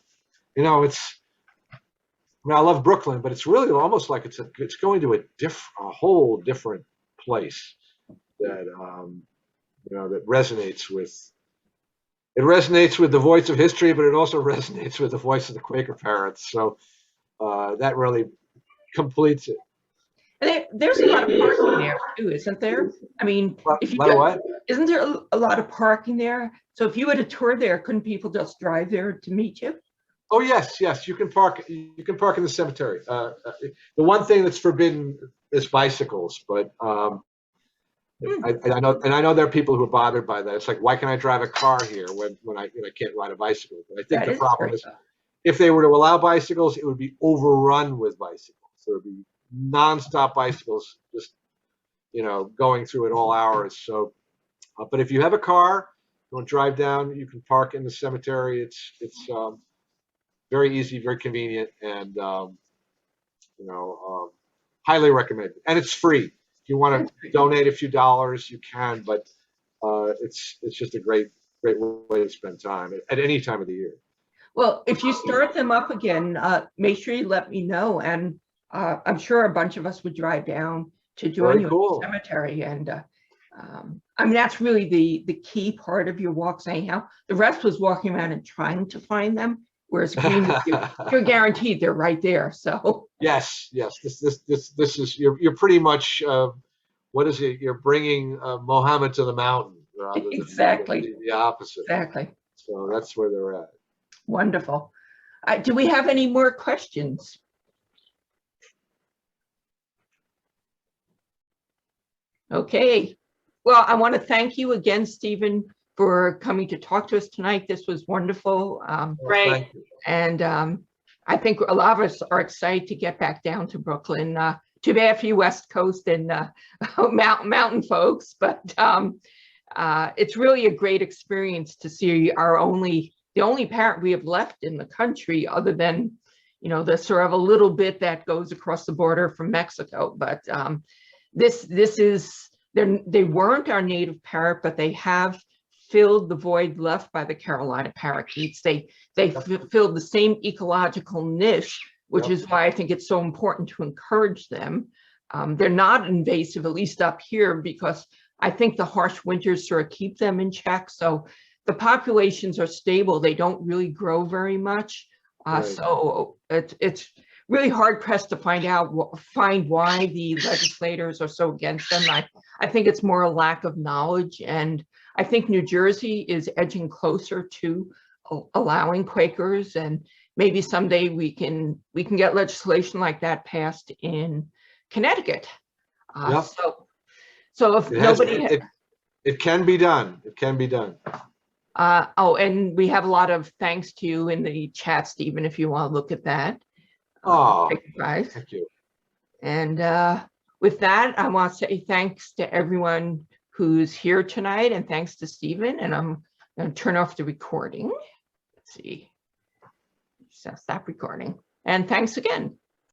love Brooklyn, but it's really almost like it's going to a whole different place that that resonates with the voice of history, but it also resonates with the voice of the Quaker Parrots. So that really completes it. And there's a lot of parking there too, isn't there? I mean, isn't there a lot of parking there? So if you had a tour there, couldn't people just drive there to meet you? Oh yes, you can park. You can park in the cemetery. The one thing that's forbidden is bicycles, but I know there are people who are bothered by that. It's like, why can I drive a car here when I can't ride a bicycle? But I think the problem is, if they were to allow bicycles, it would be overrun with bicycles. There would be nonstop bicycles just going through at all hours. So, but if you have a car, don't drive down. You can park in the cemetery. It's very easy, very convenient, and highly recommended. And it's free. If you want to donate a few dollars, you can. But it's just a great way to spend time at any time of the year. Well, if you start them up again, make sure you let me know, and I'm sure a bunch of us would drive down to join you at the cemetery. And I mean, that's really the key part of your walks anyhow. The rest was walking around and trying to find them, whereas green, you're guaranteed they're right there. So Yes, yes. This is you're pretty much what is it? You're bringing Mohammed to the mountain rather than exactly, the opposite. exactly. So that's where they're at. Wonderful. Do we have any more questions? Okay. Well, I want to thank you again, Stephen, for coming to talk to us tonight. This was wonderful. Well, Right. thank you. And I think a lot of us are excited to get back down to Brooklyn. Too bad for you West Coast and mountain folks, but it's really a great experience to see the only parrot we have left in the country, other than, you know, the sort of a little bit that goes across the border from Mexico. But this is, they weren't our native parrot, but they have filled the void left by the Carolina parakeets. They filled the same ecological niche, which is why I think it's so important to encourage them. They're not invasive, at least up here, because I think the harsh winters sort of keep them in check. So the populations are stable. They don't really grow very much. Right. So it's really hard pressed to find why the legislators are so against them. I think it's more a lack of knowledge, and I think New Jersey is edging closer to allowing Quakers, and maybe someday we can get legislation like that passed in Connecticut. Yep. So if it can be done. It can be done. Oh, and we have a lot of thanks to you in the chat, Stephen, if you want to look at that. Oh, guys. thank you. And with that, I want to say thanks to everyone who's here tonight, and thanks to Stephen. And I'm going to turn off the recording. Let's see. So stop recording. And thanks again.